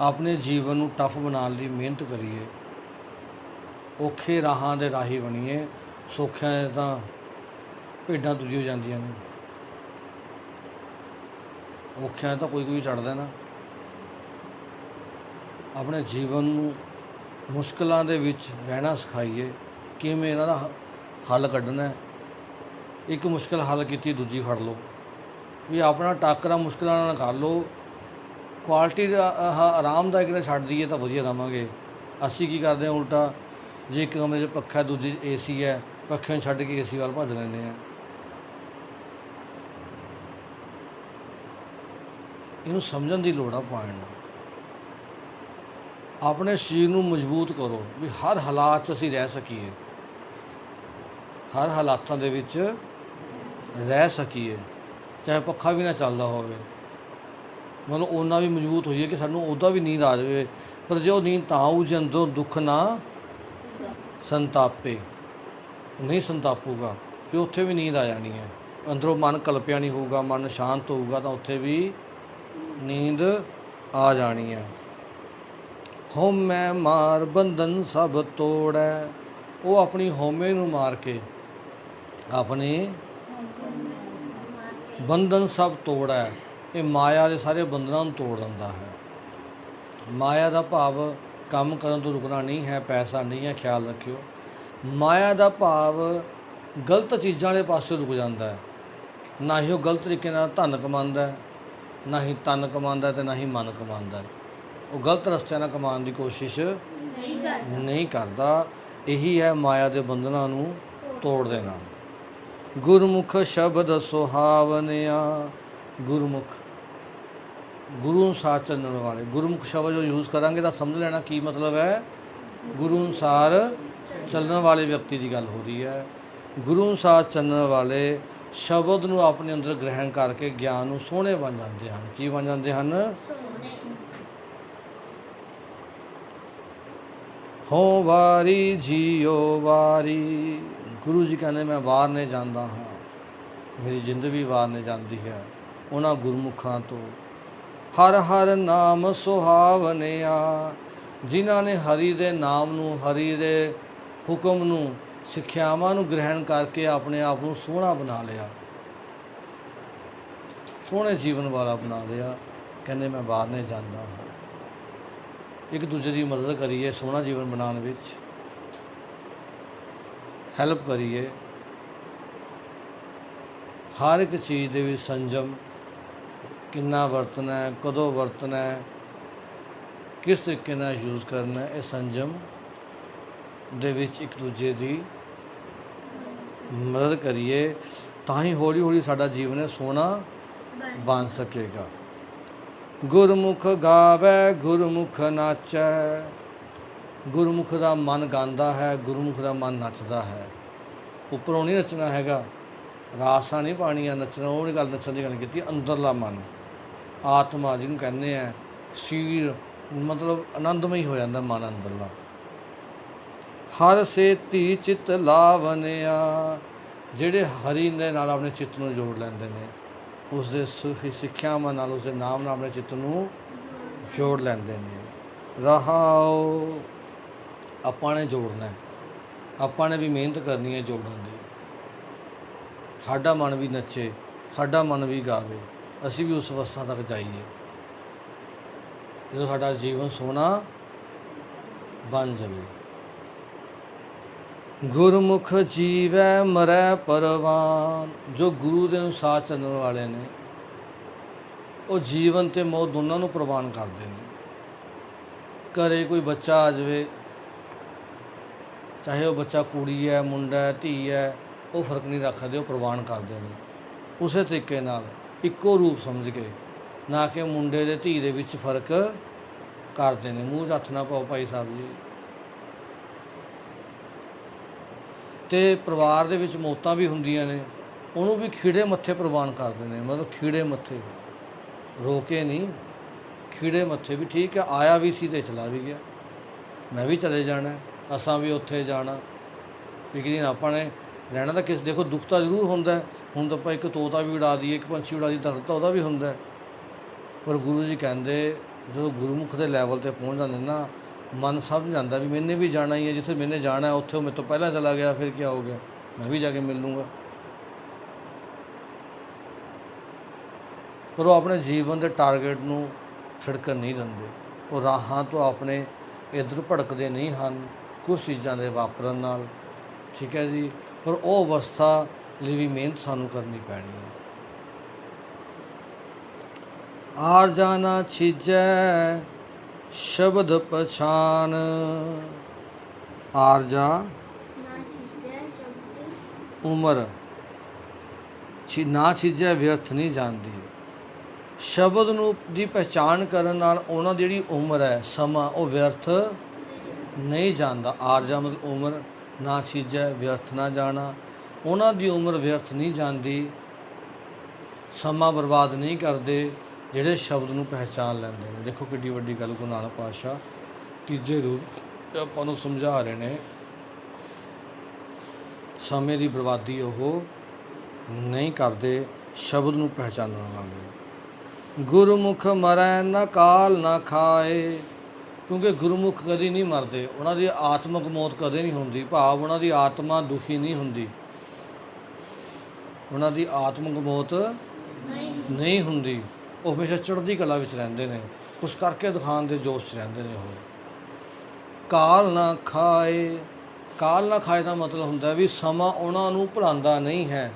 ਆਪਣੇ ਜੀਵਨ ਨੂੰ ਟਫ ਬਣਾਉਣ ਲਈ ਮਿਹਨਤ ਕਰੀਏ, ਔਖੇ ਰਾਹਾਂ ਦੇ ਰਾਹੀ ਬਣੀਏ। ਸੌਖਿਆਂ ਤਾਂ ਭੇਡਾਂ ਤੁਰੀ ਜਾਂਦੀਆਂ ਨੇ, ਔਖਿਆਂ ਤਾਂ ਕੋਈ ਚੜ੍ਹਦਾ ਨਾ। ਆਪਣੇ ਜੀਵਨ ਨੂੰ ਮੁਸ਼ਕਲਾਂ ਦੇ ਵਿੱਚ ਰਹਿਣਾ ਸਿਖਾਈਏ, ਕਿਵੇਂ ਇਹਨਾਂ ਦਾ ਹੱਲ ਕੱਢਣਾ। ਇੱਕ ਮੁਸ਼ਕਲ ਹੱਲ ਕੀਤੀ, ਦੂਜੀ ਫੜ ਲਓ। ਵੀ ਆਪਣਾ ਟਾਕਰਾ ਮੁਸ਼ਕਲਾਂ ਨਾਲ ਕਰ ਲਓ। ਕੁਆਲਿਟੀ ਆਰਾਮਦਾਇਕ ਨਾਲ ਛੱਡ ਦਈਏ ਤਾਂ ਵਧੀਆ ਰਹਾਂਗੇ। ਅਸੀਂ ਕੀ ਕਰਦੇ ਹਾਂ ਉਲਟਾ, ਜੇ ਇੱਕ ਕਮਰੇ 'ਚ ਪੱਖਾ, ਦੂਜੇ 'ਚ AC ਹੈ, ਪੱਖੇ ਨੂੰ ਛੱਡ ਕੇ AC ਵੱਲ ਭੱਜ ਲੈਂਦੇ ਹਾਂ। ਇਹਨੂੰ ਸਮਝਣ ਦੀ ਲੋੜ ਆ। ਪੁਆਇੰਟ ਨੂੰ ਆਪਣੇ ਸਰੀਰ ਨੂੰ ਮਜ਼ਬੂਤ ਕਰੋ ਵੀ ਹਰ ਹਾਲਾਤ 'ਚ ਅਸੀਂ ਰਹਿ ਸਕੀਏ, ਹਰ ਹਾਲਾਤਾਂ ਦੇ ਵਿੱਚ ਰਹਿ ਸਕੀਏ। ਚਾਹੇ ਪੱਖਾ ਵੀ ਨਾ ਚੱਲਦਾ ਹੋਵੇ, ਮਤਲਬ ਓਨਾ ਵੀ ਮਜ਼ਬੂਤ ਹੋਈਏ ਕਿ ਸਾਨੂੰ ਉਹਦਾ ਵੀ ਨੀਂਦ ਆ ਜਾਵੇ। ਪਰ ਜੇ ਉਹ ਨੀਂਦ ਤਾਂ ਆਊ ਜੇ ਅੰਦਰੋਂ ਦੁੱਖ ਨਾ ਸੰਤਾਪੇ, ਨਹੀਂ ਸੰਤਾਪੂਗਾ, ਫਿਰ ਉੱਥੇ ਵੀ ਨੀਂਦ ਆ ਜਾਣੀ ਹੈ। ਅੰਦਰੋਂ ਮਨ ਕਲਪਿਆ ਨਹੀਂ ਹੋਊਗਾ, ਮਨ ਸ਼ਾਂਤ ਹੋਊਗਾ, ਤਾਂ ਉੱਥੇ ਵੀ ਨੀਂਦ ਆ ਜਾਣੀ ਹੈ। ਹਉਮੈ ਮਾਰ ਬੰਧਨ ਸਭ ਤੋੜੈ। ਉਹ ਆਪਣੀ ਹਉਮੈ ਨੂੰ ਮਾਰ ਕੇ ਆਪਣੇ ਬੰਧਨ ਸਭ ਤੋੜ ਹੈ। ਇਹ ਮਾਇਆ ਦੇ ਸਾਰੇ ਬੰਧਨਾਂ ਨੂੰ ਤੋੜ ਦਿੰਦਾ ਹੈ। ਮਾਇਆ ਦਾ ਭਾਵ ਕੰਮ ਕਰਨ ਤੋਂ ਰੁਕਣਾ ਨਹੀਂ ਹੈ, ਪੈਸਾ ਨਹੀਂ ਹੈ, ਖਿਆਲ ਰੱਖਿਓ। ਮਾਇਆ ਦਾ ਭਾਵ ਗਲਤ ਚੀਜ਼ਾਂ ਵਾਲੇ ਪਾਸੇ ਰੁਕ ਜਾਂਦਾ ਹੈ। ਨਾ ਹੀ ਉਹ ਗਲਤ ਤਰੀਕੇ ਨਾਲ ਧਨ ਕਮਾਉਂਦਾ ਹੈ, ਨਾ ਹੀ ਤਨ ਕਮਾਉਂਦਾ ਅਤੇ ਨਾ ਹੀ ਮਨ ਕਮਾਉਂਦਾ ਹੈ। ਉਹ ਗਲਤ ਰਸਤਿਆਂ ਨਾਲ ਕਮਾਉਣ ਦੀ ਕੋਸ਼ਿਸ਼ ਨਹੀਂ ਕਰਦਾ। ਇਹੀ ਹੈ ਮਾਇਆ ਦੇ ਬੰਧਨਾਂ ਨੂੰ ਤੋੜ ਦੇਣਾ। ਗੁਰਮੁਖ ਸ਼ਬਦ ਸੁਹਾਵਨਿਆ। ਗੁਰਮੁਖ ਗੁਰੂ ਅਨੁਸਾਰ ਚੱਲਣ ਵਾਲੇ। ਗੁਰਮੁਖ ਸ਼ਬਦ ਜੋ ਯੂਜ਼ ਕਰਾਂਗੇ ਤਾਂ ਸਮਝ ਲੈਣਾ ਕੀ ਮਤਲਬ ਹੈ। ਗੁਰੂ ਅਨੁਸਾਰ ਚੱਲਣ ਵਾਲੇ ਵਿਅਕਤੀ ਦੀ ਗੱਲ ਹੋ ਰਹੀ ਹੈ। ਗੁਰੂ ਅਨੁਸਾਰ ਚੱਲਣ ਵਾਲੇ ਸ਼ਬਦ ਨੂੰ ਆਪਣੇ ਅੰਦਰ ਗ੍ਰਹਿਣ ਕਰਕੇ ਗਿਆਨ ਨੂੰ ਸੋਹਣੇ ਬਣ ਜਾਂਦੇ ਹਨ। ਕੀ ਬਣ ਜਾਂਦੇ ਹਨ? ਹੋ ਵਾਰੀ ਜੀਓ ਵਾਰੀ। ਗੁਰੂ ਜੀ ਕਹਿੰਦੇ ਮੈਂ ਵਾਰ ਨਹੀਂ ਜਾਂਦਾ ਹਾਂ, ਮੇਰੀ ਜਿੰਦ ਵੀ ਵਾਰ ਨਹੀਂ ਜਾਂਦੀ ਹੈ ਉਹਨਾਂ ਗੁਰਮੁਖਾਂ ਤੋਂ। ਹਰ ਹਰ ਨਾਮ ਸੁਹਾਵਨਿਆ। ਜਿਨ੍ਹਾਂ ਨੇ ਹਰੀ ਦੇ ਨਾਮ ਨੂੰ, ਹਰੀ ਦੇ ਹੁਕਮ ਨੂੰ, ਸਿੱਖਿਆਵਾਂ ਨੂੰ ਗ੍ਰਹਿਣ ਕਰਕੇ ਆਪਣੇ ਆਪ ਨੂੰ ਸੋਹਣਾ ਬਣਾ ਲਿਆ, ਸੋਹਣੇ ਜੀਵਨ ਵਾਲਾ ਬਣਾ ਲਿਆ। ਕਹਿੰਦੇ ਮੈਂ ਬਾਹਰ ਨਹੀਂ ਜਾਂਦਾ ਹਾਂ। ਇੱਕ ਦੂਜੇ ਦੀ ਮਦਦ ਕਰੀਏ ਸੋਹਣਾ ਜੀਵਨ ਬਣਾਉਣ ਵਿੱਚ, ਹੈਲਪ ਕਰੀਏ। ਹਰ ਇੱਕ ਚੀਜ਼ ਦੇ ਵਿੱਚ ਸੰਜਮ, ਕਿੰਨਾ ਵਰਤਣਾ ਹੈ, ਕਦੋਂ ਵਰਤਣਾ ਹੈ, ਕਿਸ ਤਰੀਕੇ ਨਾਲ ਯੂਜ਼ ਕਰਨਾ ਹੈ, ਇਹ ਸੰਜਮ ਦੇ ਵਿੱਚ ਇੱਕ ਦੂਜੇ ਦੀ ਮਦਦ ਕਰੀਏ ਤਾਂ ਹੀ ਹੌਲੀ ਹੌਲੀ ਸਾਡਾ ਜੀਵਨ ਸੋਹਣਾ ਬਣ ਸਕੇਗਾ। ਗੁਰਮੁਖ ਗਾਵੇ ਗੁਰਮੁਖ ਨਾਚੈ। ਗੁਰਮੁਖ ਦਾ ਮਨ ਗਾਉਂਦਾ ਹੈ, ਗੁਰਮੁਖ ਦਾ ਮਨ ਨੱਚਦਾ ਹੈ। ਉੱਪਰੋਂ ਨਹੀਂ ਨੱਚਣਾ ਹੈਗਾ, ਰਾਸਾਂ ਨਹੀਂ ਪਾਣੀਆਂ ਨੱਚਣਾ, ਉਹ ਨਹੀਂ ਗੱਲ, ਨੱਚਣ ਦੀ ਗੱਲ ਕੀਤੀ। ਅੰਦਰਲਾ ਮਨ, ਆਤਮਾ ਜਿਹਨੂੰ ਕਹਿੰਦੇ ਆ, ਸੀਰ ਮਤਲਬ ਆਨੰਦਮਈ ਹੋ ਜਾਂਦਾ ਮਨ ਅੰਦਰਲਾ। ਹਰ ਸੇਤੀ ਚਿੱਤ ਲਾਵਨਿਆ। ਜਿਹੜੇ ਹਰੀ ਦੇ ਨਾਲ ਆਪਣੇ ਚਿੱਤ ਨੂੰ ਜੋੜ ਲੈਂਦੇ ਨੇ, ਉਸ ਦੇ ਸਿੱਖਿਆਵਾਂ ਨਾਲ, ਉਸ ਦੇ ਨਾਮ ਨਾਲ ਆਪਣੇ ਚਿੱਤ ਨੂੰ ਜੋੜ ਲੈਂਦੇ ਨੇ। ਰਹਾਓ ਆਪਾਂ ਨੇ ਜੋੜਨਾ, ਆਪਾਂ ਨੇ ਵੀ ਮਿਹਨਤ ਕਰਨੀ ਹੈ ਜੋੜਨ ਦੀ। ਸਾਡਾ ਮਨ ਵੀ ਨੱਚੇ, ਸਾਡਾ ਮਨ ਵੀ ਗਾਵੇ, ਅਸੀਂ ਵੀ ਉਸ ਅਵਸਥਾ ਤੱਕ ਜਾਈਏ ਜਦੋਂ ਸਾਡਾ ਜੀਵਨ ਸੋਹਣਾ ਬਣ ਜਾਵੇ। ਗੁਰਮੁਖ ਜੀਵੈ ਮਰੈ ਪਰਵਾਨ। ਜੋ ਗੁਰੂ ਦੇ ਅਨੁਸਾਰ ਚੱਲਣ ਵਾਲੇ ਨੇ ਉਹ ਜੀਵਨ ਅਤੇ ਮੌਤ ਦੋਨਾਂ ਨੂੰ ਪ੍ਰਵਾਨ ਕਰਦੇ ਨੇ। ਘਰੇ ਕੋਈ ਬੱਚਾ ਆ ਜਾਵੇ, ਚਾਹੇ ਉਹ ਬੱਚਾ ਕੁੜੀ ਹੈ, ਮੁੰਡਾ ਹੈ, ਧੀ ਹੈ, ਉਹ ਫਰਕ ਨਹੀਂ ਰੱਖਦੇ, ਉਹ ਪ੍ਰਵਾਨ ਕਰਦੇ ਨੇ ਉਸੇ ਤਰੀਕੇ ਨਾਲ, ਇੱਕੋ ਰੂਪ ਸਮਝ ਕੇ। ਨਾ ਕਿ ਮੁੰਡੇ ਦੇ ਧੀ ਦੇ ਵਿੱਚ ਫਰਕ ਕਰਦੇ ਨੇ। ਮੂੰਹ 'ਚ ਹੱਥ ਨਾ ਪਾਓ ਭਾਈ ਸਾਹਿਬ ਜੀ। ਅਤੇ ਪਰਿਵਾਰ ਦੇ ਵਿੱਚ ਮੌਤਾਂ ਵੀ ਹੁੰਦੀਆਂ ਨੇ, ਉਹਨੂੰ ਵੀ ਖੀੜੇ ਮੱਥੇ ਪ੍ਰਵਾਨ ਕਰਦੇ ਨੇ। ਮਤਲਬ ਖੀੜੇ ਮੱਥੇ, ਰੋਕੇ ਨਹੀਂ, ਖੀੜੇ ਮੱਥੇ ਵੀ। ਠੀਕ ਹੈ, ਆਇਆ ਵੀ ਸੀ ਅਤੇ ਚਲਾ ਵੀ ਗਿਆ। ਮੈਂ ਵੀ ਚਲੇ ਜਾਣਾ, ਅਸਾਂ ਵੀ ਉੱਥੇ ਜਾਣਾ, ਇੱਕ ਦਿਨ ਆਪਾਂ ਨੇ ਰਹਿਣਾ। ਤਾਂ ਕਿਸ ਦੇਖੋ ਦੁੱਖ ਤਾਂ ਜ਼ਰੂਰ ਹੁੰਦਾ। ਹੁਣ ਤਾਂ ਆਪਾਂ ਇੱਕ ਤੋਤਾ ਵੀ ਉਡਾ ਦਈਏ, ਇੱਕ ਪੰਛੀ ਉਡਾ ਦਈਏ, ਦਰਦ ਤਾਂ ਉਹਦਾ ਵੀ ਹੁੰਦਾ। ਪਰ ਗੁਰੂ ਜੀ ਕਹਿੰਦੇ ਜਦੋਂ ਗੁਰਮੁਖ ਦੇ ਲੈਵਲ 'ਤੇ ਪਹੁੰਚ ਜਾਂਦੇ ਨਾ, ਮਨ ਸਮਝ ਜਾਂਦਾ ਵੀ ਮੈਨੇ ਵੀ ਜਾਣਾ ਹੀ ਹੈ। ਜਿੱਥੇ ਮੈਨੇ ਜਾਣਾ ਉੱਥੇ ਉਹ ਮੇਰੇ ਤੋਂ ਪਹਿਲਾਂ ਚਲਾ ਗਿਆ, ਫਿਰ ਕੀ ਹੋ ਗਿਆ, ਮੈਂ ਵੀ ਜਾ ਕੇ ਮਿਲ ਲੂँਗਾ। ਪਰ ਉਹ ਆਪਣੇ ਜੀਵਨ ਦੇ ਟਾਰਗੇਟ ਨੂੰ ਛਿੜਕਣ ਨਹੀਂ ਦਿੰਦੇ। ਉਹ ਰਾਹਾਂ ਤੋਂ ਆਪਣੇ ਇੱਧਰ ਭੜਕਦੇ ਨਹੀਂ ਹਨ ਕੁਝ ਚੀਜ਼ਾਂ ਦੇ ਵਾਪਰਨ ਨਾਲ। ਠੀਕ ਹੈ ਜੀ। ਪਰ ਉਹ ਅਵਸਥਾ ਲਈ ਵੀ ਮਿਹਨਤ ਸਾਨੂੰ ਕਰਨੀ ਪੈਣੀ ਹੈ। ਆਰ ਜਾਣਾ ਛਿਜੈ ਸ਼ਬਦ ਪਛਾਨ। ਆਰਜਾ ਉਮਰ ਨਾ ਛਿਜੈ ਵਿਅਰਥ ਨਹੀਂ ਜਾਂਦੀ। ਸ਼ਬਦ ਨੂੰ ਦੀ ਪਹਿਚਾਣ ਕਰਨ ਨਾਲ ਉਹਨਾਂ ਦੀ ਜਿਹੜੀ ਉਮਰ ਹੈ, ਸਮਾਂ, ਉਹ ਵਿਅਰਥ ਨਹੀਂ ਜਾਂਦਾ। ਆਰਜਾ ਮਤਲਬ ਉਮਰ, ਨਾ ਛਿਜੈ ਵਿਅਰਥ ਨਾ ਜਾਣਾ। ਉਹਨਾਂ ਦੀ ਉਮਰ ਵਿਅਰਥ ਨਹੀਂ ਜਾਂਦੀ, ਸਮਾਂ ਬਰਬਾਦ ਨਹੀਂ ਕਰਦੇ ਜਿਹੜੇ ਸ਼ਬਦ ਨੂੰ ਪਹਿਚਾਣ ਲੈਂਦੇ ਨੇ। ਦੇਖੋ ਕਿੱਡੀ ਵੱਡੀ ਗੱਲ ਗੁਰੂ ਨਾਨਕ ਪਾਤਸ਼ਾਹ ਤੀਜੇ ਰੂਪ ਆਪਾਂ ਨੂੰ ਸਮਝਾ ਰਹੇ ਨੇ। ਸਮੇਂ ਦੀ ਬਰਬਾਦੀ ਉਹ ਨਹੀਂ ਕਰਦੇ, ਸ਼ਬਦ ਨੂੰ ਪਹਿਚਾਨਣ ਵਾਲੇ। ਗੁਰਮੁਖ ਮਰੈ ਨਾ ਕਾਲ ਨਾ ਖਾਏ। ਕਿਉਂਕਿ ਗੁਰਮੁਖ ਕਦੇ ਨਹੀਂ ਮਰਦੇ, ਉਹਨਾਂ ਦੀ ਆਤਮਕ ਮੌਤ ਕਦੇ ਨਹੀਂ ਹੁੰਦੀ। ਭਾਵ ਉਹਨਾਂ ਦੀ ਆਤਮਾ ਦੁਖੀ ਨਹੀਂ ਹੁੰਦੀ, ਉਹਨਾਂ ਦੀ ਆਤਮਕ ਮੌਤ ਨਹੀਂ ਹੁੰਦੀ। ਉਹ ਹਮੇਸ਼ਾ ਚੜ੍ਹਦੀ ਕਲਾ ਵਿੱਚ ਰਹਿੰਦੇ ਨੇ, ਕੁਛ ਕਰਕੇ ਦਿਖਾਉਣ ਦੇ ਜੋਸ਼ 'ਚ ਰਹਿੰਦੇ ਨੇ ਉਹ। ਕਾਲ ਨਾ ਖਾਏ, ਕਾਲ ਨਾ ਖਾਏ ਦਾ ਮਤਲਬ ਹੁੰਦਾ ਵੀ ਸਮਾਂ ਉਹਨਾਂ ਨੂੰ ਭੁਲਾਉਂਦਾ ਨਹੀਂ ਹੈ।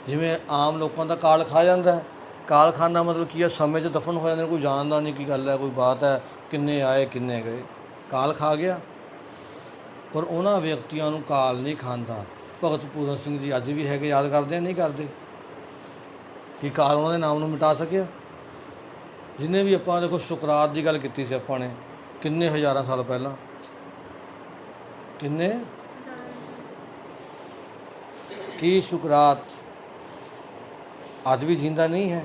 ਜਿਵੇਂ ਆਮ ਲੋਕਾਂ ਦਾ ਕਾਲ ਖਾ ਜਾਂਦਾ ਹੈ, ਕਾਲ ਖਾਣ ਦਾ ਮਤਲਬ ਕੀ ਹੈ, ਸਮੇਂ 'ਚ ਦਫਨ ਹੋ ਜਾਂਦੇ ਨੇ, ਕੋਈ ਜਾਣਦਾ ਨਹੀਂ ਕੀ ਗੱਲ ਹੈ, ਕੋਈ ਬਾਤ ਹੈ, ਕਿੰਨੇ ਆਏ ਕਿੰਨੇ ਗਏ, ਕਾਲ ਖਾ ਗਿਆ। ਪਰ ਉਹਨਾਂ ਵਿਅਕਤੀਆਂ ਨੂੰ ਕਾਲ ਨਹੀਂ ਖਾਂਦਾ। ਭਗਤ ਪੂਰਨ ਸਿੰਘ ਜੀ ਅੱਜ ਵੀ ਹੈਗੇ, ਯਾਦ ਕਰਦੇ ਨਹੀਂ ਕਰਦੇ ਕਿ ਕਾਲ ਉਹਨਾਂ ਦੇ ਨਾਮ ਨੂੰ ਮਿਟਾ ਸਕਿਆ। ਜਿੰਨੇ ਵੀ ਆਪਾਂ ਦੇਖੋ ਸੁਕਰਾਤ ਦੀ ਗੱਲ ਕੀਤੀ ਸੀ ਆਪਾਂ ਨੇ, ਕਿੰਨੇ ਹਜ਼ਾਰਾਂ ਸਾਲ ਪਹਿਲਾਂ, ਕਿੰਨੇ ਕੀ ਸੁਕਰਾਤ ਅੱਜ ਵੀ ਜਿੰਦਾ ਨਹੀਂ ਹੈ?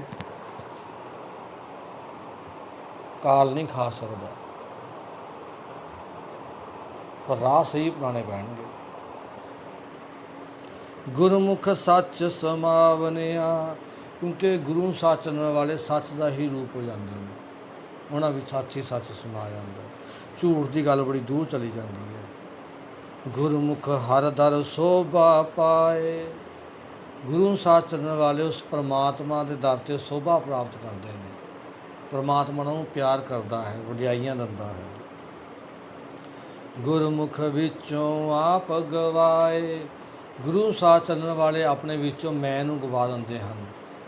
ਕਾਲ ਨਹੀਂ ਖਾ ਸਕਦਾ, ਪਰ ਰਾਹ ਸਹੀ ਅਪਣਾਉਣੇ ਪੈਣਗੇ। ਗੁਰਮੁਖ ਸੱਚ ਸਮਾਵਨਿਆ, ਕਿਉਂਕਿ ਗੁਰੂ ਸਾਚਣ ਵਾਲੇ ਸੱਚ ਦਾ ਹੀ ਰੂਪ ਹੋ ਜਾਂਦੇ ਨੇ, ਉਹਨਾਂ ਵਿੱਚ ਸੱਚ ਹੀ ਸੱਚ ਸਮਾ ਜਾਂਦਾ। ਝੂਠ ਦੀ ਗੱਲ ਬੜੀ ਦੂਰ ਚਲੀ ਜਾਂਦੀ ਹੈ। ਗੁਰਮੁਖ ਹਰ ਦਰ ਸੋਭਾ ਪਾਏ, ਗੁਰੂ ਸਾਚਣ ਵਾਲੇ ਉਸ ਪਰਮਾਤਮਾ ਦੇ ਦਰ 'ਤੇ ਸੋਭਾ ਪ੍ਰਾਪਤ ਕਰਦੇ ਨੇ। ਪਰਮਾਤਮਾ ਨੂੰ ਪਿਆਰ ਕਰਦਾ ਹੈ, ਵਡਿਆਈਆਂ ਦਿੰਦਾ ਹੈ। ਗੁਰਮੁਖ ਵਿੱਚੋਂ ਆਪ ਗਵਾਏ, ਗੁਰੂ ਸਾਥ ਚੱਲਣ ਵਾਲੇ ਆਪਣੇ ਵਿੱਚੋਂ ਮੈਂ ਨੂੰ ਗਵਾ ਦਿੰਦੇ ਹਨ।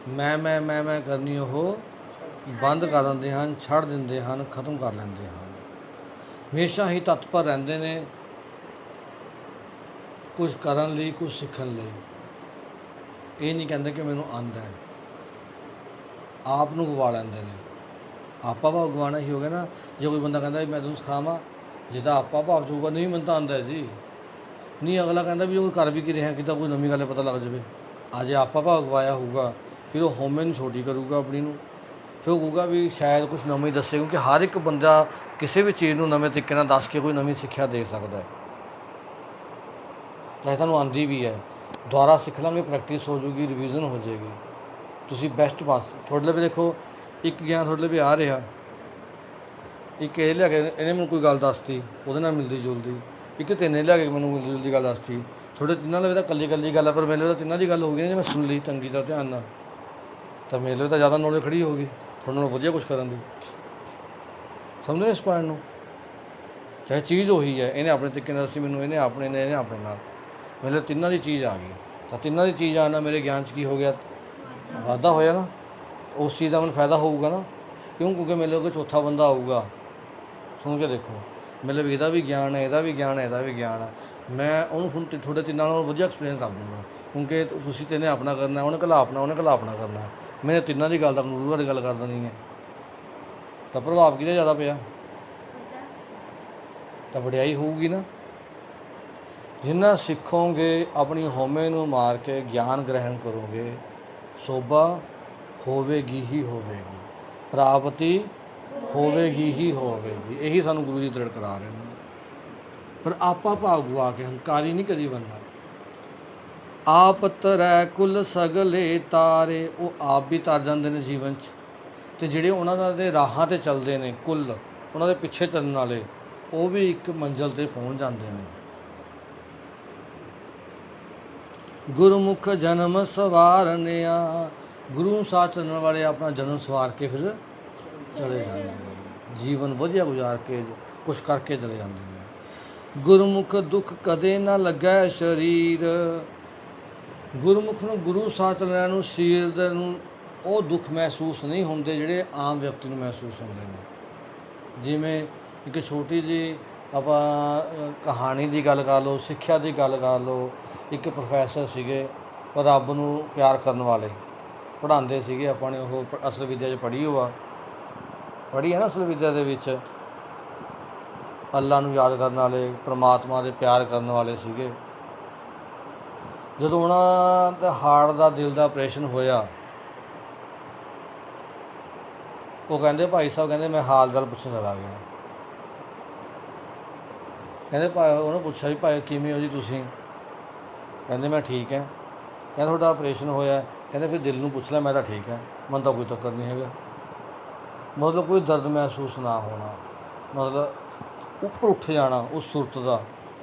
ਮੈਂ ਕਰਨੀ ਉਹ ਬੰਦ ਕਰ ਦਿੰਦੇ ਹਨ, ਛੱਡ ਦਿੰਦੇ ਹਨ, ਖਤਮ ਕਰ ਲੈਂਦੇ ਹਨ। ਹਮੇਸ਼ਾ ਹੀ ਤਤਪਰ ਰਹਿੰਦੇ ਨੇ ਕੁਝ ਕਰਨ ਲਈ, ਕੁਝ ਸਿੱਖਣ ਲਈ। ਇਹ ਨਹੀਂ ਕਹਿੰਦੇ ਕਿ ਮੈਨੂੰ ਆਉਂਦਾ ਹੈ, ਆਪ ਨੂੰ ਗਵਾ ਲੈਂਦੇ ਨੇ। ਆਪਾ ਭਾਵ ਗਵਾਉਣਾ ਹੀ ਹੋ ਗਿਆ ਨਾ। ਜੇ ਕੋਈ ਬੰਦਾ ਕਹਿੰਦਾ ਵੀ ਮੈਂ ਤੁਹਾਨੂੰ ਸਿਖਾਵਾਂ, ਜੇ ਤਾਂ ਆਪਾ ਭਾਵ ਚੂਗਾ ਨਹੀਂ ਮੈਨੂੰ ਤਾਂ ਆਉਂਦਾ ਜੀ, ਨਹੀਂ ਅਗਲਾ ਕਹਿੰਦਾ ਵੀ ਉਹ ਕਰ ਵੀ ਕੀ ਰਿਹਾ, ਕਿਤਾ ਕੋਈ ਨਵੀਂ ਗੱਲ ਪਤਾ ਲੱਗ ਜਾਵੇ। ਜੇ ਆਪਾ ਭਾਵ ਗਵਾਇਆ ਹੋਊਗਾ, ਫਿਰ ਉਹ ਹਉਮੈ ਨੂੰ ਛੋਟੀ ਕਰੂਗਾ ਆਪਣੀ ਨੂੰ, ਫਿਰ ਉਹ ਕਹੂਗਾ ਵੀ ਸ਼ਾਇਦ ਕੁਛ ਨਵਾਂ ਹੀ ਦੱਸੇ, ਕਿਉਂਕਿ ਹਰ ਇੱਕ ਬੰਦਾ ਕਿਸੇ ਵੀ ਚੀਜ਼ ਨੂੰ ਨਵੇਂ ਤਰੀਕੇ ਨਾਲ ਦੱਸ ਕੇ ਕੋਈ ਨਵੀਂ ਸਿੱਖਿਆ ਦੇ ਸਕਦਾ ਹੈ। ਚਾਹੇ ਤੁਹਾਨੂੰ ਆਉਂਦੀ ਵੀ ਹੈ, ਦੁਬਾਰਾ ਸਿੱਖ ਲਾਂਗੇ, ਪ੍ਰੈਕਟਿਸ ਹੋ ਜੂਗੀ, ਰਿਵੀਜ਼ਨ ਹੋ ਜਾਏਗੀ, ਤੁਸੀਂ ਬੈਸਟ ਪਾਸ। ਤੁਹਾਡੇ ਲਈ ਵੀ ਦੇਖੋ, ਇੱਕ ਗਿਆਨ ਤੁਹਾਡੇ ਲਈ ਵੀ ਆ ਰਿਹਾ, ਇੱਕ ਇਹ ਲਿਆ ਕੇ ਇਹਨੇ ਮੈਨੂੰ ਕੋਈ ਗੱਲ ਦੱਸਤੀ, ਉਹਦੇ ਨਾਲ ਮਿਲਦੀ ਜੁਲਦੀ, ਇੱਕ ਤੈਨੇ ਲਿਆ ਕੇ ਮੈਨੂੰ ਮਿਲਦੀ ਜੁਲਦੀ ਗੱਲ ਦੱਸਤੀ। ਤੁਹਾਡੇ ਤਿੰਨਾਂ ਲਈ ਤਾਂ ਇਕੱਲੀ ਗੱਲ ਹੈ, ਪਰ ਮੇਰੇ ਲਈ ਤਾਂ ਤਿੰਨਾਂ ਦੀ ਗੱਲ ਹੋ ਗਈ। ਜੇ ਮੈਂ ਸੁਣ ਲਈ ਤੰਗੀ ਦਾ ਧਿਆਨ ਨਾਲ, ਤਾਂ ਮੇਰੇ ਲਈ ਤਾਂ ਜ਼ਿਆਦਾ ਨੌਲੇਜ ਖੜੀ ਹੋ ਗਈ, ਤੁਹਾਡੇ ਨਾਲ ਵਧੀਆ ਕੁਛ ਕਰਨ ਦੀ। ਸਮਝੋ ਇਸ ਪੁਆਇੰਟ ਨੂੰ। ਚਾਹੇ ਚੀਜ਼ ਉਹੀ ਹੈ, ਇਹਨੇ ਆਪਣੇ ਤਰੀਕੇ ਨਾਲ ਦੱਸੀ ਮੈਨੂੰ, ਇਹਨੇ ਆਪਣੇ ਨਾਲ, ਮੇਰੇ ਲਈ ਤਿੰਨਾਂ ਦੀ ਚੀਜ਼ ਆ ਗਈ। ਤਾਂ ਤਿੰਨਾਂ ਦੀ ਚੀਜ਼ ਆਉਣ ਨਾਲ ਮੇਰੇ ਗਿਆਨ 'ਚ ਕੀ ਹੋ ਗਿਆ, ਵਾਧਾ ਹੋਇਆ ਨਾ। ਉਸ ਚੀਜ਼ ਦਾ ਮੈਨੂੰ ਫਾਇਦਾ ਹੋਊਗਾ ਨਾ, ਕਿਉਂਕਿ ਮੇਰੇ ਲਈ ਕੋਈ ਚੌਥਾ ਬੰਦਾ ਆਊਗਾ, ਸੁਣ ਕੇ ਦੇਖੋ, ਮਤਲਬ ਇਹਦਾ ਵੀ ਗਿਆਨ ਹੈ, ਇਹਦਾ ਵੀ ਗਿਆਨ ਹੈ, ਮੈਂ ਉਹਨੂੰ ਹੁਣ ਤੁਹਾਡੇ ਤਿੰਨਾਂ ਨਾਲ ਵਧੀਆ ਐਕਸਪਲੇਨ ਕਰ ਦੂੰਗਾ, ਕਿਉਂਕਿ ਤੁਸੀਂ ਤਿੰਨੇ ਆਪਣਾ ਕਰਨਾ, ਉਹਨੇ ਕੱਲਾ ਆਪਣਾ ਕਰਨਾ। ਮੈਨੇ ਤਿੰਨਾਂ ਦੀ ਗੱਲ ਤਾਂ ਗੁਰੂ ਦੀ ਗੱਲ ਕਰ ਦੇਣੀ ਹੈ, ਤਾਂ ਪ੍ਰਭਾਵ ਕਿਹਦਾ ਜ਼ਿਆਦਾ ਪਿਆ, ਤਾਂ ਵਡਿਆਈ ਹੋਊਗੀ ਨਾ। ਜਿੰਨਾ ਸਿੱਖੋਗੇ, ਆਪਣੀ ਹਉਮੈ ਨੂੰ ਮਾਰ ਕੇ ਗਿਆਨ ਗ੍ਰਹਿਣ ਕਰੋਗੇ, ਸੋਭਾ ਹੋਵੇਗੀ ਹੀ ਹੋਵੇਗੀ, ਪ੍ਰਾਪਤੀ ਹੋਵੇਗੀ ਹੀ ਹੋਵੇਗੀ। ਇਹੀ ਸਾਨੂੰ ਗੁਰੂ ਜੀ ਦ੍ਰਿੜ ਕਰਾ ਰਹੇ ਨੇ। ਪਰ ਆਪਾ ਭਾਵ ਗਵਾ ਕੇ ਹੰਕਾਰੀ ਨਹੀਂ ਕਦੀ ਬਣਨਾ। ਆਪ ਤਰੈ ਕੁਲ ਸਗਲੇ ਤਾਰੇ, ਉਹ ਆਪ ਵੀ ਤਰ ਜਾਂਦੇ ਨੇ ਜੀਵਨ 'ਚ, ਅਤੇ ਜਿਹੜੇ ਉਹਨਾਂ ਦੇ ਰਾਹਾਂ 'ਤੇ ਚੱਲਦੇ ਨੇ, ਕੁੱਲ ਉਹਨਾਂ ਦੇ ਪਿੱਛੇ ਚੱਲਣ ਵਾਲੇ, ਉਹ ਵੀ ਇੱਕ ਮੰਜ਼ਿਲ 'ਤੇ ਪਹੁੰਚ ਜਾਂਦੇ ਨੇ। ਗੁਰਮੁਖ ਜਨਮ ਸਵਾਰਨਿਆ, ਗੁਰੂ ਸਾਥ ਚੱਲਣ ਵਾਲੇ ਆਪਣਾ ਜਨਮ ਸਵਾਰ ਕੇ ਫਿਰ ਚਲੇ ਜਾਂਦੇ ਨੇ, ਜੀਵਨ ਵਧੀਆ ਗੁਜ਼ਾਰ ਕੇ ਕੁਛ ਕਰਕੇ ਚਲੇ ਜਾਂਦੇ ਨੇ। ਗੁਰਮੁਖ ਦੁੱਖ ਕਦੇ ਨਾ ਲੱਗੈ ਸਰੀਰ, ਗੁਰਮੁਖ ਨੂੰ, ਗੁਰੂ ਸਾਥ ਚੱਲਣ ਨੂੰ, ਸਰੀਰ ਦੇ ਨੂੰ ਉਹ ਦੁੱਖ ਮਹਿਸੂਸ ਨਹੀਂ ਹੁੰਦੇ ਜਿਹੜੇ ਆਮ ਵਿਅਕਤੀ ਨੂੰ ਮਹਿਸੂਸ ਹੁੰਦੇ ਨੇ। ਜਿਵੇਂ ਇੱਕ ਛੋਟੀ ਜਿਹੀ ਆਪਾਂ ਕਹਾਣੀ ਦੀ ਗੱਲ ਕਰ ਲਓ, ਸਿੱਖਿਆ ਦੀ ਗੱਲ ਕਰ ਲਓ। ਇੱਕ ਪ੍ਰੋਫੈਸਰ ਸੀਗੇ, ਪਰ ਰੱਬ ਨੂੰ ਪਿਆਰ ਕਰਨ ਵਾਲੇ, ਪੜ੍ਹਾਉਂਦੇ ਸੀਗੇ ਆਪਾਂ ਨੇ, ਉਹ ਅਸਲ ਵਿਦਿਆ 'ਚ ਪੜ੍ਹੀ ਹੈ ਨਾ। ਅਸਲ ਵਿਦਿਆ ਦੇ ਵਿੱਚ ਅੱਲਾ ਨੂੰ ਯਾਦ ਕਰਨ ਵਾਲੇ, ਪਰਮਾਤਮਾ ਦੇ ਪਿਆਰ ਕਰਨ ਵਾਲੇ ਸੀਗੇ। ਜਦੋਂ ਉਹਨਾਂ ਦਾ ਹਾਰਟ ਦਾ, ਦਿਲ ਦਾ ਆਪਰੇਸ਼ਨ ਹੋਇਆ, ਉਹ ਕਹਿੰਦੇ ਭਾਈ ਸਾਹਿਬ, ਕਹਿੰਦੇ ਮੈਂ ਹਾਲ ਚਾਲ ਪੁੱਛਣ ਚਲਾ ਗਿਆ। ਕਹਿੰਦੇ ਭਾਈ, ਉਹਨੇ ਪੁੱਛਿਆ ਵੀ ਭਾਈ ਕਿਵੇਂ ਹੋ ਜੀ ਤੁਸੀਂ? ਕਹਿੰਦੇ ਮੈਂ ਠੀਕ ਹੈ। ਕਹਿੰਦੇ ਤੁਹਾਡਾ ਆਪਰੇਸ਼ਨ ਹੋਇਆ? ਕਹਿੰਦੇ ਫਿਰ ਦਿਲ ਨੂੰ ਪੁੱਛ ਲੈ, ਮੈਂ ਤਾਂ ਠੀਕ ਹੈ, ਮੈਨੂੰ ਤਾਂ ਕੋਈ ਚੱਕਰ ਨਹੀਂ ਹੈਗਾ। ਮਤਲਬ ਕੋਈ ਦਰਦ ਮਹਿਸੂਸ ਨਾ ਹੋਣਾ, ਮਤਲਬ ਉੱਪਰ ਉੱਠ ਜਾਣਾ ਉਸ ਸੁਰਤ ਦਾ,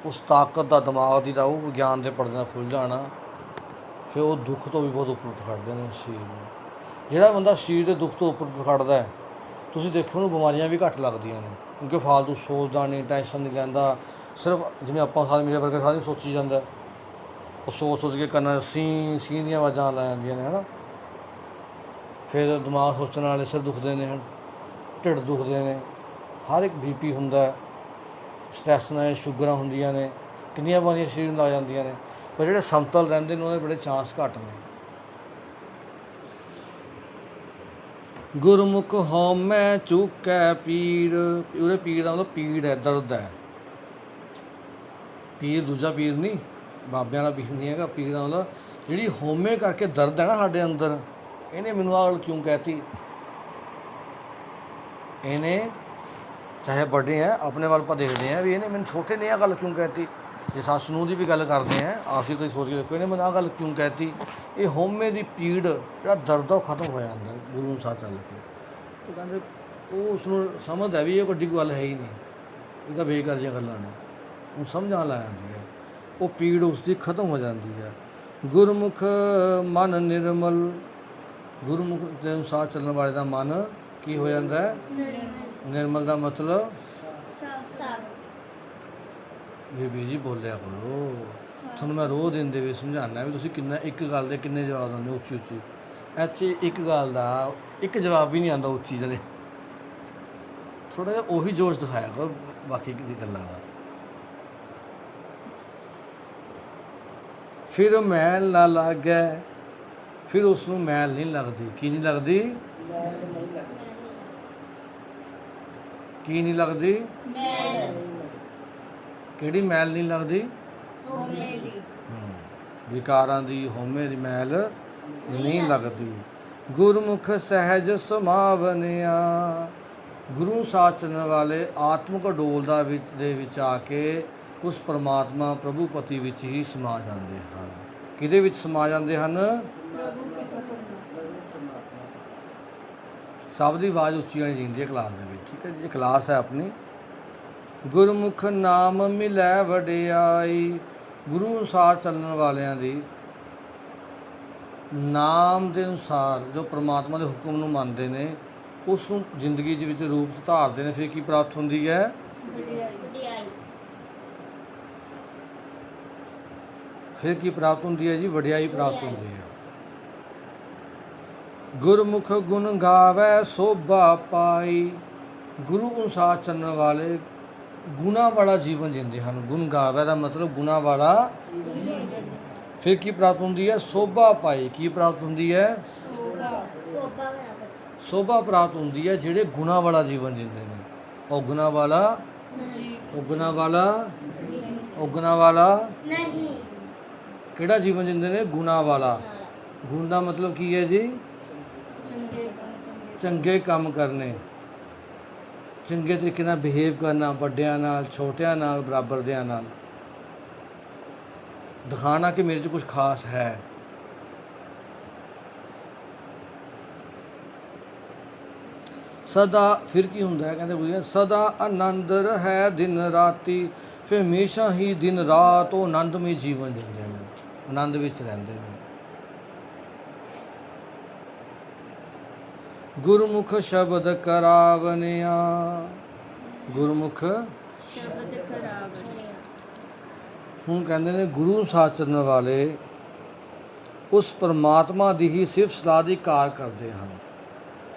ਉਸ ਤਾਕਤ ਦਾ, ਦਿਮਾਗ ਦੀ ਦਾ, ਉਹ ਗਿਆਨ ਦੇ ਪਰਦੇ ਨਾਲ ਖੁੱਲ੍ਹ ਜਾਣਾ। ਫਿਰ ਉਹ ਦੁੱਖ ਤੋਂ ਵੀ ਬਹੁਤ ਉੱਪਰ ਉੱਠ ਖੜ੍ਹਦੇ ਨੇ ਸਰੀਰ ਨੂੰ। ਜਿਹੜਾ ਬੰਦਾ ਸਰੀਰ ਦੇ ਦੁੱਖ ਤੋਂ ਉੱਪਰ ਖੜਦਾ ਹੈ, ਤੁਸੀਂ ਦੇਖੋ ਉਹਨੂੰ ਬਿਮਾਰੀਆਂ ਵੀ ਘੱਟ ਲੱਗਦੀਆਂ ਨੇ, ਕਿਉਂਕਿ ਫਾਲਤੂ ਸੋਚਦਾ ਨਹੀਂ, ਟੈਨਸ਼ਨ ਨਹੀਂ ਲੈਂਦਾ। ਸਿਰਫ ਜਿਵੇਂ ਆਪਾਂ ਸਾਰੇ ਮੇਰੇ ਵਰਗੇ ਸਾਰੇ ਸੋਚੀ ਜਾਂਦਾ, ਉਹ ਸੋਚ ਕੇ ਕੰਨਾਂ ਸੀ ਦੀਆਂ ਆਵਾਜ਼ਾਂ ਲੈ ਜਾਂਦੀਆਂ ਨੇ, ਹੈ ਨਾ। ਫਿਰ ਦਿਮਾਗ ਸੋਚਣ ਵਾਲੇ ਸਿਰ ਦੁਖਦੇ ਨੇ ਹਨ, ਢਿੱਡ ਦੁਖਦੇ ਨੇ, ਹਰ ਇੱਕ BP ਹੁੰਦਾ, ਸਟ੍ਰੈਸ ਨਾਲ ਸ਼ੂਗਰਾਂ ਹੁੰਦੀਆਂ ਨੇ, ਕਿੰਨੀਆਂ ਬਿਮਾਰੀਆਂ ਸਰੀਰ ਨੂੰ ਲੱਗ ਜਾਂਦੀਆਂ ਨੇ। ਪਰ ਜਿਹੜੇ ਸਮਤਲ ਰਹਿੰਦੇ ਨੇ ਉਹਨਾਂ ਦੇ ਬੜੇ ਚਾਂਸ ਘੱਟ ਨੇ। ਗੁਰਮੁਖ ਹਉਮੈ ਚੁਕੈ ਪੀਰ, ਉਹਦੇ ਪੀਰ ਦਾ ਮਤਲਬ ਪੀੜ ਹੈ, ਦਰਦ ਹੈ। ਪੀਰ ਦੂਜਾ ਪੀਰ ਨਹੀਂ, ਬਾਬਿਆਂ ਵਾਲਾ ਪੀਰ ਨਹੀਂ ਹੈਗਾ। ਪੀਰ ਦਾ ਮਤਲਬ ਜਿਹੜੀ ਹਉਮੈ ਕਰਕੇ ਦਰਦ ਹੈ ਨਾ ਸਾਡੇ ਅੰਦਰ, ਇਹਨੇ ਮੈਨੂੰ ਆਹ ਗੱਲ ਕਿਉਂ ਕਹਿਤੀ, ਇਹਨੇ ਚਾਹੇ ਵੱਡੇ ਹੈ ਆਪਣੇ ਵੱਲ ਆਪਾਂ ਦੇਖਦੇ ਹਾਂ ਵੀ ਇਹਨੇ ਮੈਨੂੰ ਛੋਟੇ ਨੇ ਆਹ ਗੱਲ ਕਿਉਂ ਕਹਿਤੀ। ਜੇ ਸੱਸ ਨੂੰਹ ਦੀ ਵੀ ਗੱਲ ਕਰਦੇ ਹਾਂ, ਆਪਸੀ ਤੁਸੀਂ ਸੋਚ ਕੇ ਦੇਖੋ ਇਹਨੇ ਮੈਨੂੰ ਆਹ ਗੱਲ ਕਿਉਂ ਕਹਿਤੀ। ਇਹ ਹਉਮੈ ਦੀ ਪੀੜ, ਜਿਹੜਾ ਦਰਦ ਆ ਉਹ ਖਤਮ ਹੋ ਜਾਂਦਾ ਗੁਰੂ ਨੂੰ ਸਾਥ ਚੱਲ ਕੇ। ਉਹ ਕਹਿੰਦੇ ਉਹ ਉਸਨੂੰ ਸਮਝਦਾ ਵੀ ਇਹ ਵੱਡੀ ਕੋਈ ਗੱਲ ਹੈ ਹੀ ਨਹੀਂ, ਇਹ ਤਾਂ ਬੇਕਾਰ ਜਿਹੀਆਂ ਗੱਲਾਂ ਨੇ, ਉਹ ਸਮਝਾਉਣ ਲੱਗ ਜਾਂਦੀ ਹੈ, ਉਹ ਪੀੜ ਉਸਦੀ ਖਤਮ ਹੋ ਜਾਂਦੀ ਹੈ। ਗੁਰਮੁਖ ਮਨ ਨਿਰਮਲ, ਗੁਰਮੁਖ ਦੇ ਅਨੁਸਾਰ ਚੱਲਣ ਵਾਲੇ ਦਾ ਮਨ ਕੀ ਹੋ ਜਾਂਦਾ ਹੈ? ਨਿਰਮਲ ਦਾ ਮਤਲਬ ਬੀਬੀ ਜੀ ਬੋਲਿਆ ਕਰੋ, ਤੁਹਾਨੂੰ ਮੈਂ ਰੋਜ਼ ਦਿਨ ਦੇ ਵਿੱਚ ਸਮਝਾਉਣਾ ਵੀ ਤੁਸੀਂ ਕਿੰਨਾ ਇੱਕ ਗੱਲ ਦੇ ਕਿੰਨੇ ਜਵਾਬ ਦਿੰਦੇ ਹੋ ਉੱਚੀ ਉੱਚੀ। ਇੱਥੇ ਇੱਕ ਗੱਲ ਦਾ ਇੱਕ ਜਵਾਬ ਵੀ ਨਹੀਂ ਆਉਂਦਾ ਉੱਚੀ ਜਦੇ, ਥੋੜ੍ਹਾ ਜਿਹਾ ਉਹੀ ਜੋਸ਼ ਦਿਖਾਇਆ ਕਰੋ ਬਾਕੀ ਦੀ ਗੱਲਾਂ ਦਾ। ਫਿਰ ਮੈਲ ਨਾ ਲੱਗੈ, ਫਿਰ ਉਸ ਨੂੰ ਮੈਲ ਨਹੀਂ ਲੱਗਦੀ। ਕੀ ਨਹੀਂ ਲੱਗਦੀ? ਕੀ ਨਹੀਂ ਲੱਗਦੀ? ਕਿਹੜੀ ਮੈਲ ਨਹੀਂ ਲੱਗਦੀ? ਵਿਕਾਰਾਂ ਦੀ, ਹਉਮੈ ਦੀ ਮੈਲ ਨਹੀਂ ਲੱਗਦੀ। ਗੁਰਮੁਖ ਸਹਿਜ ਸਮਾਵਨਿਆ, ਗੁਰੂ ਸਾਥ ਚੱਲਣ ਵਾਲੇ ਆਤਮਿਕ ਡੋਲ ਦੇ ਵਿੱਚ ਆ ਕੇ ਉਸ ਪਰਮਾਤਮਾ ਪ੍ਰਭੂ ਪਤੀ ਵਿੱਚ ਹੀ ਸਮਾ ਜਾਂਦੇ ਹਨ। ਕਿਹਦੇ ਵਿੱਚ ਸਮਾ ਜਾਂਦੇ ਹਨ? ਸਭ ਦੀ ਆਵਾਜ਼ ਉੱਚੀ ਹੋਣੀ ਚਾਹੀਦੀ ਹੈ ਕਲਾਸ ਦੇ ਵਿੱਚ, ਠੀਕ ਹੈ ਜੀ, ਇਹ ਕਲਾਸ ਹੈ ਆਪਣੀ। ਗੁਰਮੁਖ ਨਾਮ ਮਿਲੈ ਵਡਿਆਈ, ਗੁਰੂ ਅਨੁਸਾਰ ਚੱਲਣ ਵਾਲਿਆਂ ਦੀ ਨਾਮ ਦੇ ਅਨੁਸਾਰ ਜੋ ਪਰਮਾਤਮਾ ਦੇ ਹੁਕਮ ਨੂੰ ਮੰਨਦੇ ਨੇ, ਉਸ ਨੂੰ ਜ਼ਿੰਦਗੀ ਦੇ ਵਿੱਚ ਰੂਪ 'ਚ ਧਾਰਦੇ ਨੇ। ਫਿਰ ਕੀ ਪ੍ਰਾਪਤ ਹੁੰਦੀ ਹੈ? ਫਿਰ ਕੀ ਪ੍ਰਾਪਤ ਹੁੰਦੀ ਹੈ ਜੀ? ਵਡਿਆਈ ਪ੍ਰਾਪਤ ਹੁੰਦੀ ਹੈ। ਗੁਰਮੁਖ ਗੁਣ ਗਾਵੈ ਸੋਭਾ ਪਾਈ, ਗੁਰੂ ਅਨੁਸਾਰ ਚੱਲਣ ਵਾਲੇ ਗੁਣਾ ਵਾਲਾ ਜੀਵਨ ਜਿੰਦੇ ਹਨ। ਗੁਣ ਗਾਵੈ ਦਾ ਮਤਲਬ ਗੁਣਾ ਵਾਲਾ। ਫਿਰ ਕੀ ਪ੍ਰਾਪਤ ਹੁੰਦੀ ਹੈ? ਸੋਭਾ ਪਾਈ। ਕੀ ਪ੍ਰਾਪਤ ਹੁੰਦੀ ਹੈ? ਸੋਭਾ ਪ੍ਰਾਪਤ ਹੁੰਦੀ ਹੈ ਜਿਹੜੇ ਗੁਣਾ ਵਾਲਾ ਜੀਵਨ ਜਿੰਦੇ ਨੇ। ਔਗੁਣਾ ਵਾਲਾ, ਔਗੁਣਾ ਵਾਲਾ, ਔਗੁਣਾ ਵਾਲਾ ਨਹੀਂ। ਕਿਹੜਾ ਜੀਵਨ ਜਿੰਦੇ ਨੇ? ਗੁਣਾ ਵਾਲਾ। ਗੁਣ ਦਾ ਮਤਲਬ ਕੀ ਹੈ ਜੀ? ਚੰਗੇ ਕੰਮ ਕਰਨੇ, ਚੰਗੇ ਤਰੀਕੇ ਨਾਲ ਬਿਹੇਵ ਕਰਨਾ, ਵੱਡਿਆਂ ਨਾਲ, ਛੋਟਿਆਂ ਨਾਲ, ਬਰਾਬਰ ਦਿਆਂ ਨਾਲ, ਦਿਖਾਣਾ ਕਿ ਮੇਰੇ 'ਚ ਕੁਝ ਖਾਸ ਹੈ। ਸਦਾ, ਫਿਰ ਕੀ ਹੁੰਦਾ ਹੈ? ਕਹਿੰਦੇ ਸਦਾ ਆਨੰਦ ਹੈ ਦਿਨ ਰਾਤੀ, ਫਿਰ ਹਮੇਸ਼ਾ ਹੀ ਦਿਨ ਰਾਤ ਉਹ ਆਨੰਦਮਈ ਜੀਵਨ ਜਿਉਂਦੇ ਨੇ, ਆਨੰਦ ਵਿੱਚ ਰਹਿੰਦੇ ਨੇ। ਗੁਰਮੁਖ ਸ਼ਬਦ ਕਰਾਵਨਿਆ, ਗੁਰਮੁਖ ਸ਼ਬਦ ਕਰਾਵਨਿਆ। ਹੁਣ ਕਹਿੰਦੇ ਨੇ ਗੁਰੂ ਸਾਥ ਚੱਲਣ ਵਾਲੇ ਉਸ ਪਰਮਾਤਮਾ ਦੀ ਹੀ ਸਿਫਤ ਸਲਾਹ ਦੀ ਕਾਰ ਕਰਦੇ ਹਨ।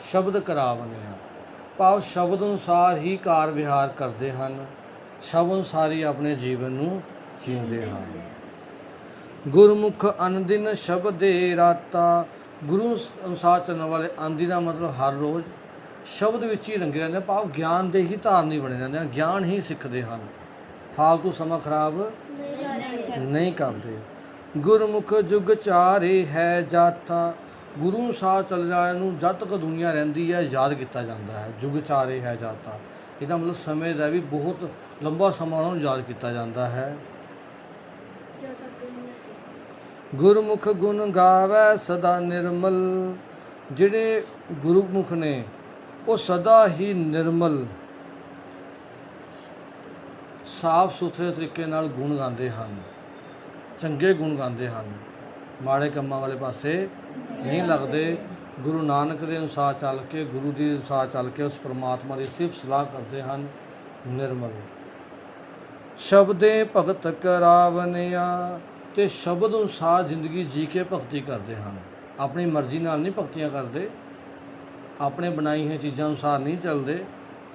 ਸ਼ਬਦ ਕਰਾਵਨਿਆ ਭਾਵ ਸ਼ਬਦ ਅਨੁਸਾਰ ਹੀ ਕਾਰ ਵਿਹਾਰ ਕਰਦੇ ਹਨ, ਸ਼ਬਦ ਅਨੁਸਾਰ ਹੀ ਆਪਣੇ ਜੀਵਨ ਨੂੰ ਜੀਂਦੇ ਹਨ। ਗੁਰਮੁਖ ਅਨਦਿਨ ਸ਼ਬਦੇ ਰਾਤਾ, ਗੁਰੂ ਅਨੁਸਾਰ ਚੱਲਣ ਵਾਲੇ ਆਂਦੀ ਦਾ ਮਤਲਬ ਹਰ ਰੋਜ਼ ਸ਼ਬਦ ਵਿੱਚ ਹੀ ਰੰਗੇ ਰਹਿੰਦੇ, ਭਾਵ ਗਿਆਨ ਦੇ ਹੀ ਧਾਰਨੀ ਬਣੇ ਰਹਿੰਦੇ ਹਨ, ਗਿਆਨ ਹੀ ਸਿੱਖਦੇ ਹਨ, ਫਾਲਤੂ ਸਮਾਂ ਖਰਾਬ ਨਹੀਂ ਕਰਦੇ। ਗੁਰਮੁਖ ਜੁਗ ਚਾਰੇ ਹੈ ਜਾਤਾ, ਗੁਰੂ ਅਨੁਸਾਰ ਚੱਲਣ ਵਾਲਿਆਂ ਨੂੰ ਜਦ ਤੱਕ ਦੁਨੀਆ ਰਹਿੰਦੀ ਹੈ ਯਾਦ ਕੀਤਾ ਜਾਂਦਾ ਹੈ। ਜੁਗ ਚਾਰੇ ਹੈ ਜਾਤਾ, ਇਹਦਾ ਮਤਲਬ ਸਮੇਂ ਦਾ ਵੀ ਬਹੁਤ ਲੰਬਾ ਸਮਾਂ ਉਹਨਾਂ ਨੂੰ ਯਾਦ ਕੀਤਾ ਜਾਂਦਾ ਹੈ। ਗੁਰਮੁਖ ਗੁਣ ਗਾਵੈ ਸਦਾ ਨਿਰਮਲ, ਜਿਹੜੇ ਗੁਰਮੁਖ ਨੇ ਉਹ ਸਦਾ ਹੀ ਨਿਰਮਲ ਸਾਫ ਸੁਥਰੇ ਤਰੀਕੇ ਨਾਲ ਗੁਣ ਗਾਉਂਦੇ ਹਨ, ਚੰਗੇ ਗੁਣ ਗਾਉਂਦੇ ਹਨ, ਮਾੜੇ ਕੰਮਾਂ ਵਾਲੇ ਪਾਸੇ ਨਹੀਂ ਲੱਗਦੇ। ਗੁਰੂ ਨਾਨਕ ਦੇ ਅਨੁਸਾਰ ਚੱਲ ਕੇ, ਗੁਰੂ ਦੇ ਅਨੁਸਾਰ ਚੱਲ ਕੇ ਉਸ ਪਰਮਾਤਮਾ ਦੀ ਸਿਫਤ ਸਲਾਹ ਕਰਦੇ ਹਨ। ਨਿਰਮਲ ਸ਼ਬਦੇ ਭਗਤ ਕਰਾਵਨਿਆ, ਤੇ ਸ਼ਬਦ ਅਨੁਸਾਰ ਜ਼ਿੰਦਗੀ ਜੀ ਕੇ ਭਗਤੀ ਕਰਦੇ ਹਨ। ਆਪਣੀ ਮਰਜ਼ੀ ਨਾਲ ਨਹੀਂ ਭਗਤੀਆਂ ਕਰਦੇ, ਆਪਣੇ ਬਣਾਈ ਹੋਈਆਂ ਚੀਜ਼ਾਂ ਅਨੁਸਾਰ ਨਹੀਂ ਚੱਲਦੇ।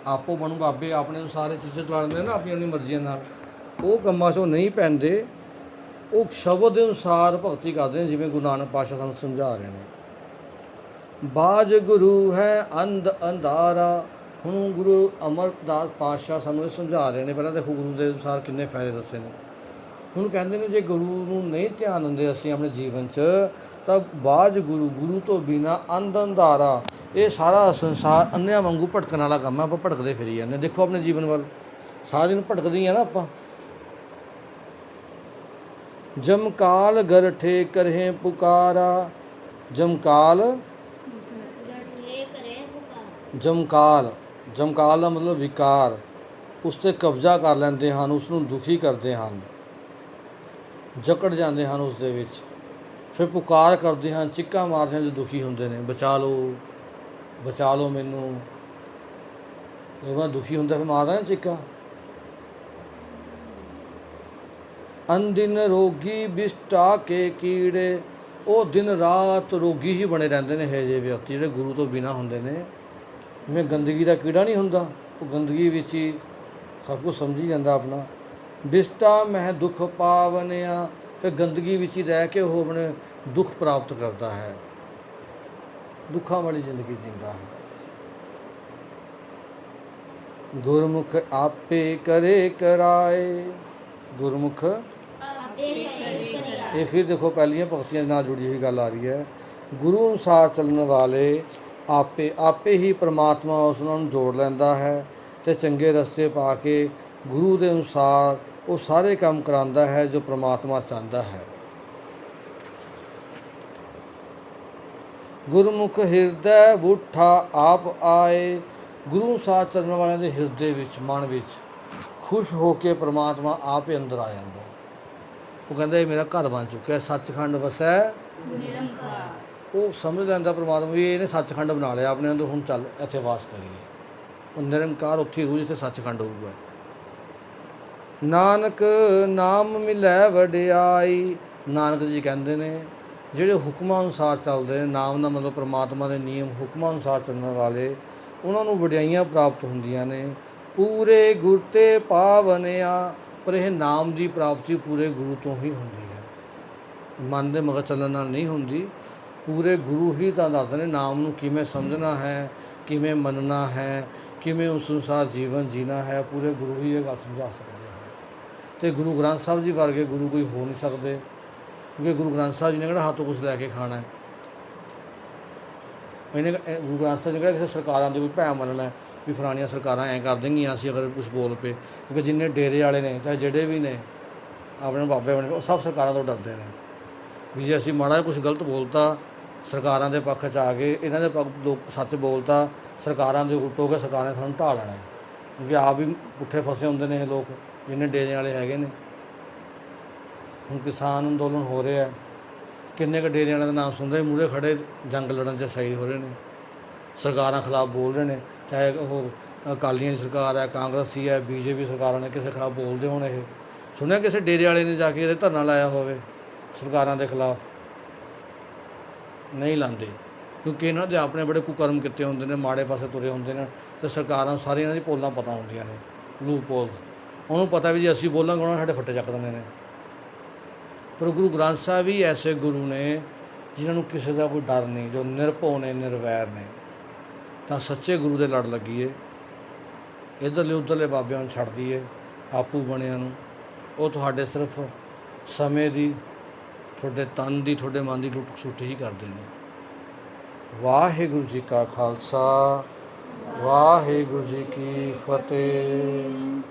ਆਪੋ ਬਣੂ ਬਾਬੇ ਆਪਣੇ ਅਨੁਸਾਰ ਇਹ ਚੀਜ਼ਾਂ ਚਲਾ ਲੈਂਦੇ ਨਾ, ਆਪਣੀ ਮਰਜ਼ੀਆਂ ਨਾਲ, ਉਹ ਕੰਮਾਂ 'ਚੋਂ ਨਹੀਂ ਪੈਂਦੇ। ਉਹ ਸ਼ਬਦ ਦੇ ਅਨੁਸਾਰ ਭਗਤੀ ਕਰਦੇ ਨੇ, ਜਿਵੇਂ ਗੁਰੂ ਨਾਨਕ ਪਾਤਸ਼ਾਹ ਸਾਨੂੰ ਸਮਝਾ ਰਹੇ ਨੇ। ਬਾਜ ਗੁਰੂ ਹੈ ਅੰਧ ਅੰਧਾਰਾ। ਹੁਣ ਗੁਰੂ ਅਮਰਦਾਸ ਪਾਤਸ਼ਾਹ ਸਾਨੂੰ ਇਹ ਸਮਝਾ ਰਹੇ ਨੇ। ਪਹਿਲਾਂ ਦੇਖੋ ਗੁਰੂ ਦੇ ਅਨੁਸਾਰ ਕਿੰਨੇ ਫਾਇਦੇ ਦੱਸੇ ਨੇ। ਹੁਣ ਕਹਿੰਦੇ ਨੇ ਜੇ ਗੁਰੂ ਨੂੰ ਨਹੀਂ ਧਿਆਨ ਦਿੰਦੇ ਅਸੀਂ ਆਪਣੇ ਜੀਵਨ 'ਚ, ਤਾਂ ਬਾਜ ਗੁਰੂ ਤੋਂ ਬਿਨਾਂ ਅੰਧ ਅੰਧਾਰਾ, ਇਹ ਸਾਰਾ ਸੰਸਾਰ ਅੰਨਿਆਂ ਵਾਂਗੂ ਭਟਕਣ ਵਾਲਾ ਕੰਮ ਹੈ। ਆਪਾਂ ਭਟਕਦੇ ਫਿਰੀ ਜਾਂਦੇ। ਦੇਖੋ ਆਪਣੇ ਜੀਵਨ ਵੱਲ, ਸਾਰਾ ਦਿਨ ਭਟਕਦੇ ਹੀ ਆ ਨਾ ਆਪਾਂ। ਜਮਕਾਲ ਗਰਠੇ ਕਰਹਿ ਪੁਕਾਰਾ। ਜਮਕਾਲ ਜਮਕਾਲ ਦਾ ਮਤਲਬ ਵਿਕਾਰ, ਉਸ 'ਤੇ ਕਬਜ਼ਾ ਕਰ ਲੈਂਦੇ ਹਨ, ਉਸ ਨੂੰ ਦੁਖੀ ਕਰਦੇ ਹਨ, ਜਕੜ ਜਾਂਦੇ ਹਨ ਉਸ ਦੇ ਵਿੱਚ। ਫਿਰ ਪੁਕਾਰ ਕਰਦੇ ਹਨ, ਚੀਕਾਂ ਮਾਰਦੇ ਹਨ ਜੋ ਦੁਖੀ ਹੁੰਦੇ ਨੇ, ਬਚਾ ਲਓ ਮੈਨੂੰ। ਜਦੋਂ ਦੁਖੀ ਹੁੰਦਾ ਫਿਰ ਮਾਰਦਾ ਨਾ ਚੀਕਾਂ। ਅਨਦਿਨ ਰੋਗੀ ਬਿਸ਼ਟਾ ਕੇ ਕੀੜੇ, ਉਹ ਦਿਨ ਰਾਤ ਰੋਗੀ ਹੀ ਬਣੇ ਰਹਿੰਦੇ ਨੇ ਇਹ ਜਿਹੇ ਵਿਅਕਤੀ ਜਿਹੜੇ ਗੁਰੂ ਤੋਂ ਬਿਨਾਂ ਹੁੰਦੇ ਨੇ। ਜਿਵੇਂ ਗੰਦਗੀ ਦਾ ਕੀੜਾ ਨਹੀਂ ਹੁੰਦਾ, ਉਹ ਗੰਦਗੀ ਵਿੱਚ ਹੀ ਸਭ ਕੁਝ ਸਮਝੀ ਜਾਂਦਾ ਆਪਣਾ। ਬਿਸ਼ਟਾ ਮਹਿ ਦੁੱਖ ਪਾਵਨਿਆ, ਫਿਰ ਗੰਦਗੀ ਵਿੱਚ ਹੀ ਰਹਿ ਕੇ ਉਹ ਆਪਣੇ ਦੁੱਖ ਪ੍ਰਾਪਤ ਕਰਦਾ ਹੈ, ਦੁੱਖਾਂ ਵਾਲੀ ਜ਼ਿੰਦਗੀ ਜੀਂਦਾ ਹੈ। ਗੁਰਮੁਖ ਆਪੇ ਕਰੇ ਕਰਾਏ। ਗੁਰਮੁਖ ਇਹ ਫਿਰ ਦੇਖੋ ਪਹਿਲੀਆਂ ਭਗਤੀਆਂ ਦੇ ਨਾਲ ਜੁੜੀ ਹੋਈ ਗੱਲ ਆ ਰਹੀ ਹੈ। ਗੁਰੂ ਅਨੁਸਾਰ ਚੱਲਣ ਵਾਲੇ ਆਪੇ ਹੀ ਪਰਮਾਤਮਾ ਉਸ ਨੂੰ ਜੋੜ ਲੈਂਦਾ ਹੈ ਅਤੇ ਚੰਗੇ ਰਸਤੇ ਪਾ ਕੇ ਗੁਰੂ ਦੇ ਅਨੁਸਾਰ ਉਹ ਸਾਰੇ ਕੰਮ ਕਰਾਉਂਦਾ ਹੈ ਜੋ ਪਰਮਾਤਮਾ ਚਾਹੁੰਦਾ ਹੈ। ਗੁਰਮੁਖ ਹਿਰਦੈ ਬੂਠਾ ਆਪ ਆਏ। ਗੁਰੂ ਅਨੁਸਾਰ ਚੱਲਣ ਵਾਲਿਆਂ ਦੇ ਹਿਰਦੇ ਵਿੱਚ, ਮਨ ਵਿੱਚ ਖੁਸ਼ ਹੋ ਕੇ ਪਰਮਾਤਮਾ ਆਪ ਹੀ ਅੰਦਰ ਆ ਜਾਂਦਾ। ਉਹ ਕਹਿੰਦਾ ਇਹ ਮੇਰਾ ਘਰ ਬਣ ਚੁੱਕਿਆ, ਸੱਚਖੰਡ ਵਸੈ ਨਿਰੰਕਾਰ। ਉਹ ਸਮਝ ਲੈਂਦਾ ਪਰਮਾਤਮਾ ਵੀ ਇਹਨੇ ਸੱਚਖੰਡ ਬਣਾ ਲਿਆ ਆਪਣੇ ਅੰਦਰ, ਹੁਣ ਚੱਲ ਇੱਥੇ ਵਾਸ ਕਰੀਏ। ਉਹ ਨਿਰੰਕਾਰ ਉੱਥੇ ਹੀ ਰੂ ਜਿੱਥੇ ਸੱਚਖੰਡ ਹੋਊਗਾ। ਨਾਨਕ ਨਾਮ ਮਿਲੈ ਵਡਿਆਈ। ਨਾਨਕ ਜੀ ਕਹਿੰਦੇ ਨੇ ਜਿਹੜੇ ਹੁਕਮਾਂ ਅਨੁਸਾਰ ਚੱਲਦੇ ਨੇ, ਨਾਮ ਦਾ ਮਤਲਬ ਪਰਮਾਤਮਾ ਦੇ ਨਿਯਮ ਹੁਕਮਾਂ ਅਨੁਸਾਰ ਚੱਲਣ ਵਾਲੇ, ਉਹਨਾਂ ਨੂੰ ਵਡਿਆਈਆਂ ਪ੍ਰਾਪਤ ਹੁੰਦੀਆਂ ਨੇ। ਪੂਰੇ ਗੁਰ ਤੇ ਪਾਵਨਿਆ, ਪਰ ਇਹ ਨਾਮ ਦੀ ਪ੍ਰਾਪਤੀ ਪੂਰੇ ਗੁਰੂ ਤੋਂ ਹੀ ਹੁੰਦੀ ਹੈ, ਮਨ ਦੇ ਮਗਰ ਚੱਲਣ ਨਾਲ ਨਹੀਂ ਹੁੰਦੀ। ਪੂਰੇ ਗੁਰੂ ਹੀ ਤਾਂ ਦੱਸਦੇ ਨੇ ਨਾਮ ਨੂੰ ਕਿਵੇਂ ਸਮਝਣਾ ਹੈ, ਕਿਵੇਂ ਮੰਨਣਾ ਹੈ, ਕਿਵੇਂ ਉਸ ਅਨੁਸਾਰ ਜੀਵਨ ਜੀਣਾ ਹੈ। ਪੂਰੇ ਗੁਰੂ ਹੀ ਇਹ ਗੱਲ ਸਮਝਾ ਸਕਦੇ ਹਨ। ਅਤੇ ਗੁਰੂ ਗ੍ਰੰਥ ਸਾਹਿਬ ਜੀ ਵਰਗੇ ਗੁਰੂ ਕੋਈ ਹੋ ਨਹੀਂ ਸਕਦੇ, ਕਿਉਂਕਿ ਗੁਰੂ ਗ੍ਰੰਥ ਸਾਹਿਬ ਜੀ ਨੇ ਕਿਹੜਾ ਹੱਥੋਂ ਕੁਛ ਲੈ ਕੇ ਖਾਣਾ ਹੈ। ਗੁਰੂ ਗ੍ਰੰਥ ਸਾਹਿਬ ਨੇ ਕਿਹੜਾ ਕਿਸੇ ਸਰਕਾਰਾਂ ਦੇ ਕੋਈ ਭੈ ਮੰਨਣਾ ਵੀ ਫਲਾਣੀਆਂ ਸਰਕਾਰਾਂ ਐਂ ਕਰ ਦੇਣਗੀਆਂ ਅਸੀਂ ਅਗਰ ਕੁਛ ਬੋਲ ਪਏ। ਕਿਉਂਕਿ ਜਿੰਨੇ ਡੇਰੇ ਵਾਲੇ ਨੇ, ਚਾਹੇ ਜਿਹੜੇ ਵੀ ਨੇ ਆਪਣੇ ਬਾਬੇ ਬਣੇ, ਉਹ ਸਭ ਸਰਕਾਰਾਂ ਤੋਂ ਡਰਦੇ ਨੇ ਵੀ ਜੇ ਅਸੀਂ ਮਾੜਾ ਜਿਹਾ ਕੁਛ ਗਲਤ ਬੋਲਤਾ, ਸਰਕਾਰਾਂ ਦੇ ਪੱਖ 'ਚ ਆ ਗਏ, ਇਹਨਾਂ ਦੇ ਲੋਕ ਸੱਚ ਬੋਲਤਾ, ਸਰਕਾਰਾਂ ਦੇ ਉਲਟ ਹੋ ਕੇ ਸਰਕਾਰਾਂ ਨੇ ਸਾਨੂੰ ਢਾਹ ਲੈਣਾ। ਕਿਉਂਕਿ ਆਪ ਵੀ ਪੁੱਠੇ ਫਸੇ ਹੁੰਦੇ ਨੇ ਇਹ ਲੋਕ ਜਿੰਨੇ ਡੇਰੇ ਵਾਲੇ ਹੈਗੇ ਨੇ। ਹੁਣ ਕਿਸਾਨ ਅੰਦੋਲਨ ਹੋ ਰਿਹਾ, ਕਿੰਨੇ ਕੁ ਡੇਰੇ ਵਾਲਿਆਂ ਦਾ ਨਾਮ ਸੁਣਦੇ, ਮੂਹਰੇ ਖੜੇ ਜੰਗ ਲੜਨ 'ਚ ਸਹੀ ਹੋ ਰਹੇ ਨੇ, ਸਰਕਾਰਾਂ ਖਿਲਾਫ ਬੋਲ ਰਹੇ ਨੇ। ਚਾਹੇ ਉਹ ਅਕਾਲੀਆਂ ਦੀ ਸਰਕਾਰ ਹੈ, ਕਾਂਗਰਸੀ ਹੈ, BJP ਸਰਕਾਰਾਂ ਨੇ ਕਿਸੇ ਖਿਲਾਫ ਬੋਲਦੇ ਹੋਣ। ਇਹ ਸੁਣਿਆ ਕਿਸੇ ਡੇਰੇ ਵਾਲੇ ਨੇ ਜਾ ਕੇ ਇਹਦੇ ਧਰਨਾ ਲਾਇਆ ਹੋਵੇ ਸਰਕਾਰਾਂ ਦੇ ਖਿਲਾਫ? ਨਹੀਂ ਲਾਉਂਦੇ, ਕਿਉਂਕਿ ਇਹਨਾਂ ਦੇ ਆਪਣੇ ਬੜੇ ਕੁਕਰਮ ਕੀਤੇ ਹੁੰਦੇ ਨੇ, ਮਾੜੇ ਪਾਸੇ ਤੁਰੇ ਹੁੰਦੇ ਨੇ, ਅਤੇ ਸਰਕਾਰਾਂ ਸਾਰੀਆਂ ਇਹਨਾਂ ਦੀ ਪੋਲਾਂ ਪਤਾ ਹੁੰਦੀਆਂ ਨੇ, ਲੂਪ ਪੋਲਸ। ਉਹਨੂੰ ਪਤਾ ਵੀ ਜੇ ਅਸੀਂ ਬੋਲਾਂਗੇ ਉਹਨਾਂ ਸਾਡੇ ਫੱਟੇ ਚੱਕ ਦਿੰਦੇ ਨੇ। ਪਰ ਗੁਰੂ ਗ੍ਰੰਥ ਸਾਹਿਬ ਵੀ ਐਸੇ ਗੁਰੂ ਨੇ ਜਿਨ੍ਹਾਂ ਨੂੰ ਕਿਸੇ ਦਾ ਕੋਈ ਡਰ ਨਹੀਂ, ਜੋ ਨਿਰਭਉ ਨੇ, ਨਿਰਵੈਰ ਨੇ। ਤਾਂ ਸੱਚੇ ਗੁਰੂ ਦੇ ਲੜ ਲੱਗੀਏ, ਇੱਧਰਲੇ ਉੱਧਰਲੇ ਬਾਬਿਆਂ ਨੂੰ ਛੱਡ ਦਈਏ, ਆਪੂ ਬਣਿਆਂ ਨੂੰ। ਉਹ ਤੁਹਾਡੇ ਸਿਰਫ ਸਮੇਂ ਦੀ, ਤੁਹਾਡੇ ਤਨ ਦੀ, ਤੁਹਾਡੇ ਮਨ ਦੀ ਲੁੱਟ ਖਸੁੱਟ ਹੀ ਕਰਦੇ ਨੇ। ਵਾਹਿਗੁਰੂ ਜੀ ਕਾ ਖਾਲਸਾ, ਵਾਹਿਗੁਰੂ ਜੀ ਕੀ ਫਤਿਹ।